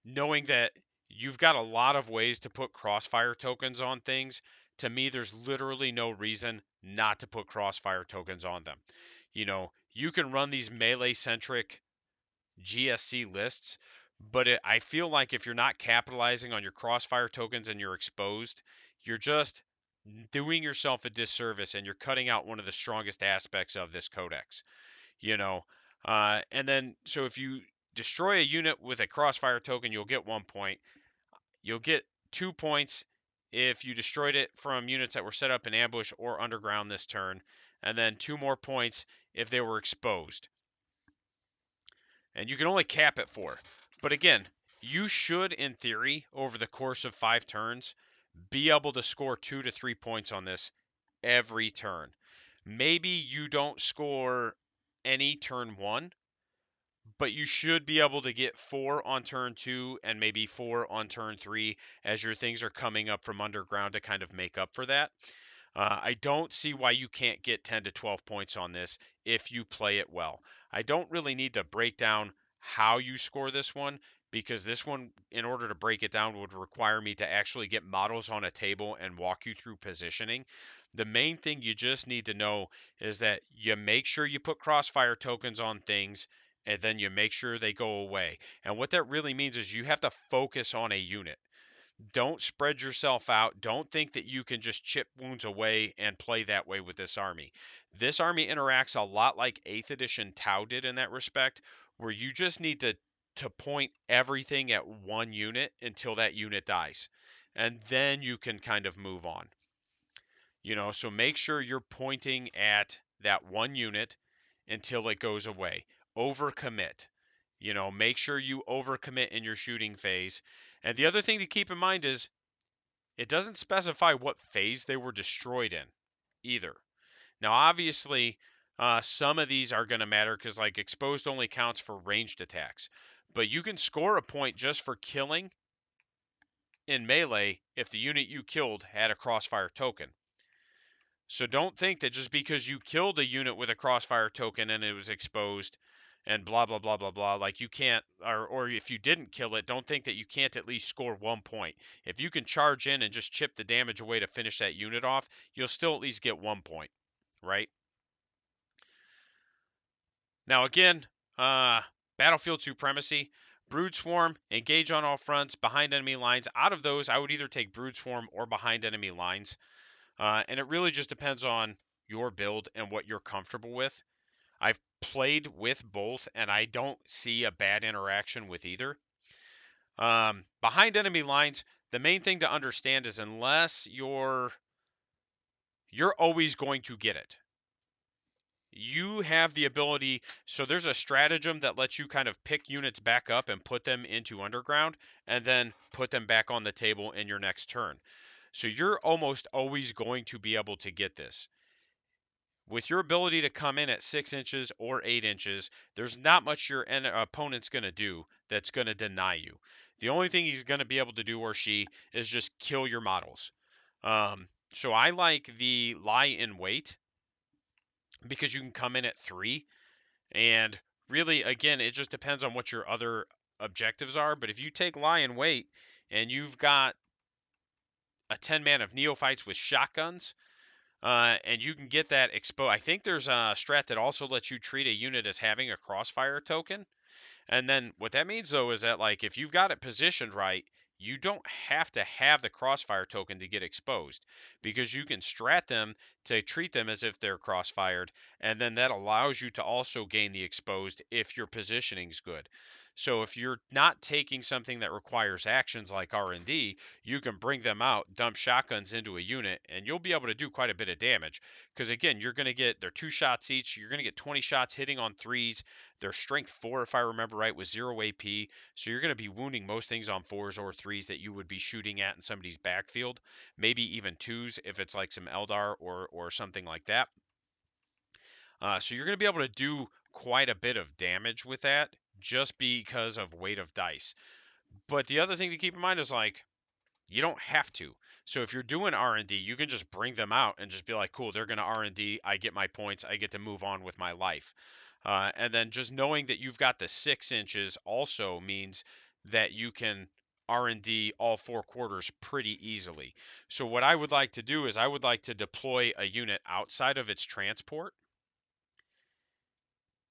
S1: Knowing that you've got a lot of ways to put crossfire tokens on things to me, there's literally no reason not to put crossfire tokens on them. You can run these melee-centric GSC lists, but I feel like if you're not capitalizing on your crossfire tokens and you're exposed, you're just doing yourself a disservice and you're cutting out one of the strongest aspects of this codex. you know. And then, so if you destroy a unit with a crossfire token, you'll get 1 point. You'll get 2 points if you destroyed it from units that were set up in ambush or underground this turn, and then 2 more points if they were exposed. And you can only cap at 4. But again, you should, in theory, over the course of 5 turns, be able to score 2 to 3 points on this every turn. Maybe you don't score any turn 1, but you should be able to get 4 on turn 2 and maybe 4 on turn 3 as your things are coming up from underground to kind of make up for that. I don't see why you can't get 10 to 12 points on this if you play it well. I don't really need to break down how you score this one, because this one, in order to break it down, would require me to actually get models on a table and walk you through positioning. The main thing you just need to know is that you make sure you put crossfire tokens on things, and then you make sure they go away. And what that really means is you have to focus on a unit. Don't spread yourself out. Don't think that you can just chip wounds away and play that way with this army. This army interacts a lot like 8th edition Tau did in that respect, where you just need to point everything at one unit until that unit dies. And then you can kind of move on. So make sure you're pointing at that one unit until it goes away. Overcommit. Make sure you overcommit in your shooting phase. And the other thing to keep in mind is it doesn't specify what phase they were destroyed in either. Now, obviously, some of these are going to matter because, like, exposed only counts for ranged attacks. But you can score a point just for killing in melee if the unit you killed had a crossfire token. So don't think that just because you killed a unit with a crossfire token and it was exposed and blah blah blah blah blah, like you can't, or if you didn't kill it, don't think that you can't at least score 1 point. If you can charge in and just chip the damage away to finish that unit off, you'll still at least get 1 point, right? Now again, battlefield supremacy, brood swarm, engage on all fronts, behind enemy lines. Out of those, I would either take brood swarm or behind enemy lines. And it really just depends on your build and what you're comfortable with. I've played with both, and I don't see a bad interaction with either. Behind enemy lines, the main thing to understand is unless you're always going to get it. You have the ability, so there's a stratagem that lets you kind of pick units back up and put them into underground, and then put them back on the table in your next turn. So you're almost always going to be able to get this. With your ability to come in at 6 inches or 8 inches, there's not much your opponent's going to do that's going to deny you. The only thing he's going to be able to do, or she, is just kill your models. So I like the lie in wait because you can come in at 3. And really, again, it just depends on what your other objectives are. But if you take lie in wait and you've got a 10 man of neophytes with shotguns, and you can get that expo. I think there's a strat that also lets you treat a unit as having a crossfire token. And then what that means, though, is that, like, if you've got it positioned right, you don't have to have the crossfire token to get exposed, because you can strat them to treat them as if they're crossfired, and then that allows you to also gain the exposed if your positioning's good. So if you're not taking something that requires actions like R&D, you can bring them out, dump shotguns into a unit, and you'll be able to do quite a bit of damage. Because again, you're going to get, they're 2 shots each, you're going to get 20 shots hitting on 3s. Their strength 4, if I remember right, was 0 AP. So you're going to be wounding most things on 4s or 3s that you would be shooting at in somebody's backfield. Maybe even 2s if it's like some Eldar or something like that. So you're going to be able to do quite a bit of damage with that just because of weight of dice. But the other thing to keep in mind is, like, you don't have to. So if you're doing R&D, you can just bring them out and just be like, cool, they're going to R&D. I get my points. I get to move on with my life. And then just knowing that you've got the 6 inches also means that you can R&D all 4 quarters pretty easily. So what I would like to do is I would like to deploy a unit outside of its transport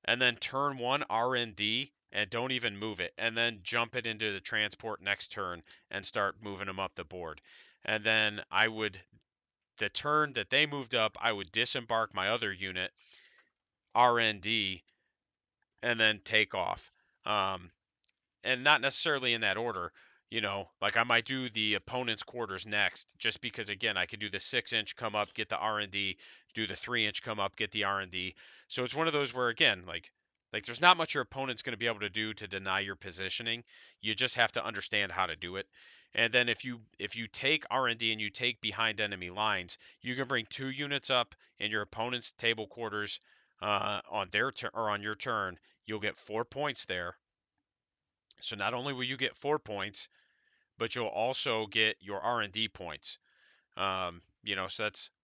S1: and then turn 1 R&D and don't even move it, and then jump it into the transport next turn and start moving them up the board. And then the turn that they moved up, I would disembark my other unit, R&D, and then take off. And not necessarily in that order. Like I might do the opponent's quarters next, just because again I could do the 6-inch come up, get the R&D, do the 3-inch come up, get the R&D. So it's one of those where again, like there's not much your opponent's going to be able to do to deny your positioning. You just have to understand how to do it. And then if you take R&D and you take behind enemy lines, you can bring 2 units up in your opponent's table quarters on their turn or on your turn. You'll get 4 points there. So not only will you get 4 points, but you'll also get your R&D points. So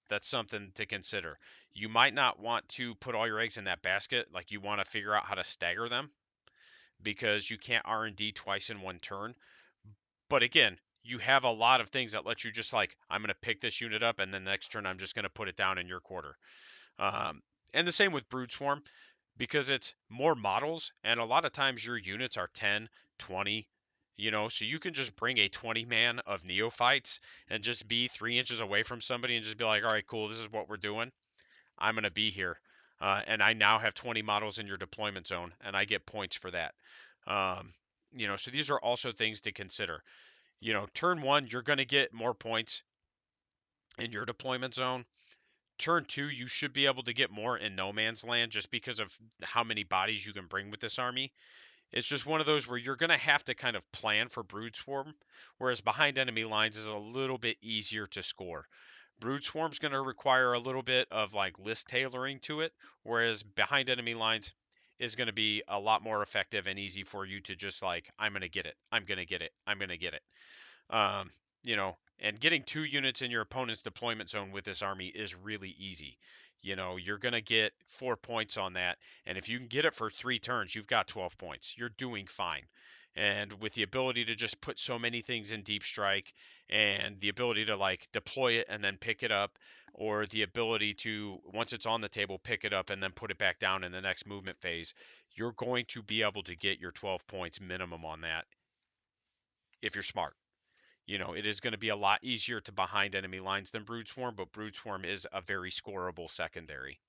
S1: that's something to consider. You might not want to put all your eggs in that basket. Like you want to figure out how to stagger them because you can't R&D twice in one turn. But again, you have a lot of things that let you just like, I'm going to pick this unit up and then the next turn I'm just going to put it down in your quarter. And the same with Brood Swarm, because it's more models and a lot of times your units are 10, 20, so you can just bring a 20 man of neophytes and just be 3 inches away from somebody and just be like, all right, cool, this is what we're doing. I'm going to be here. And I now have 20 models in your deployment zone and I get points for that. So these are also things to consider. Turn 1, you're going to get more points in your deployment zone. Turn 2, you should be able to get more in no man's land just because of how many bodies you can bring with this army. It's just one of those where you're going to have to kind of plan for Brood Swarm, whereas behind enemy lines is a little bit easier to score. Brood Swarm's going to require a little bit of like list tailoring to it, whereas behind enemy lines is going to be a lot more effective and easy for you to just like, I'm going to get it, I'm going to get it, I'm going to get it. Um, and getting 2 units in your opponent's deployment zone with this army is really easy. You're going to get 4 points on that. And if you can get it for 3 turns, you've got 12 points. You're doing fine. And with the ability to just put so many things in deep strike and the ability to like deploy it and then pick it up, or the ability to, once it's on the table, pick it up and then put it back down in the next movement phase, you're going to be able to get your 12 points minimum on that if you're smart. It is going to be a lot easier to behind enemy lines than Brood Swarm, but Brood Swarm is a very scoreable secondary.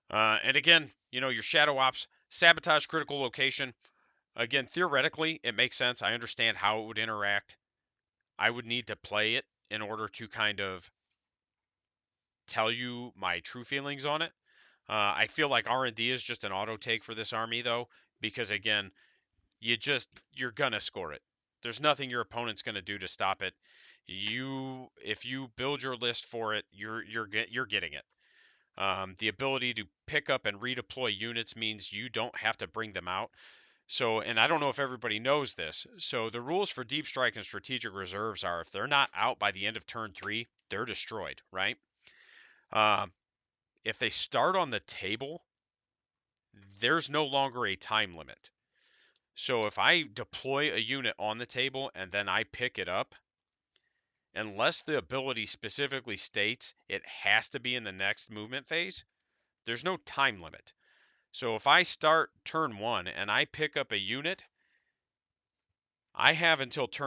S1: And again, your Shadow Ops, sabotage critical location. Again, theoretically, it makes sense. I understand how it would interact. I would need to play it in order to kind of tell you my true feelings on it. I feel like R&D is just an auto take for this army, though, because again, you're gonna score it. There's nothing your opponent's gonna do to stop it. If you build your list for it, you're getting it. The ability to pick up and redeploy units means you don't have to bring them out. So, and I don't know if everybody knows this. So the rules for deep strike and strategic reserves are if they're not out by the end of turn 3, they're destroyed, right? If they start on the table, there's no longer a time limit. So if I deploy a unit on the table and then I pick it up, unless the ability specifically states it has to be in the next movement phase, there's no time limit. So if I start turn 1 and I pick up a unit, I have until turn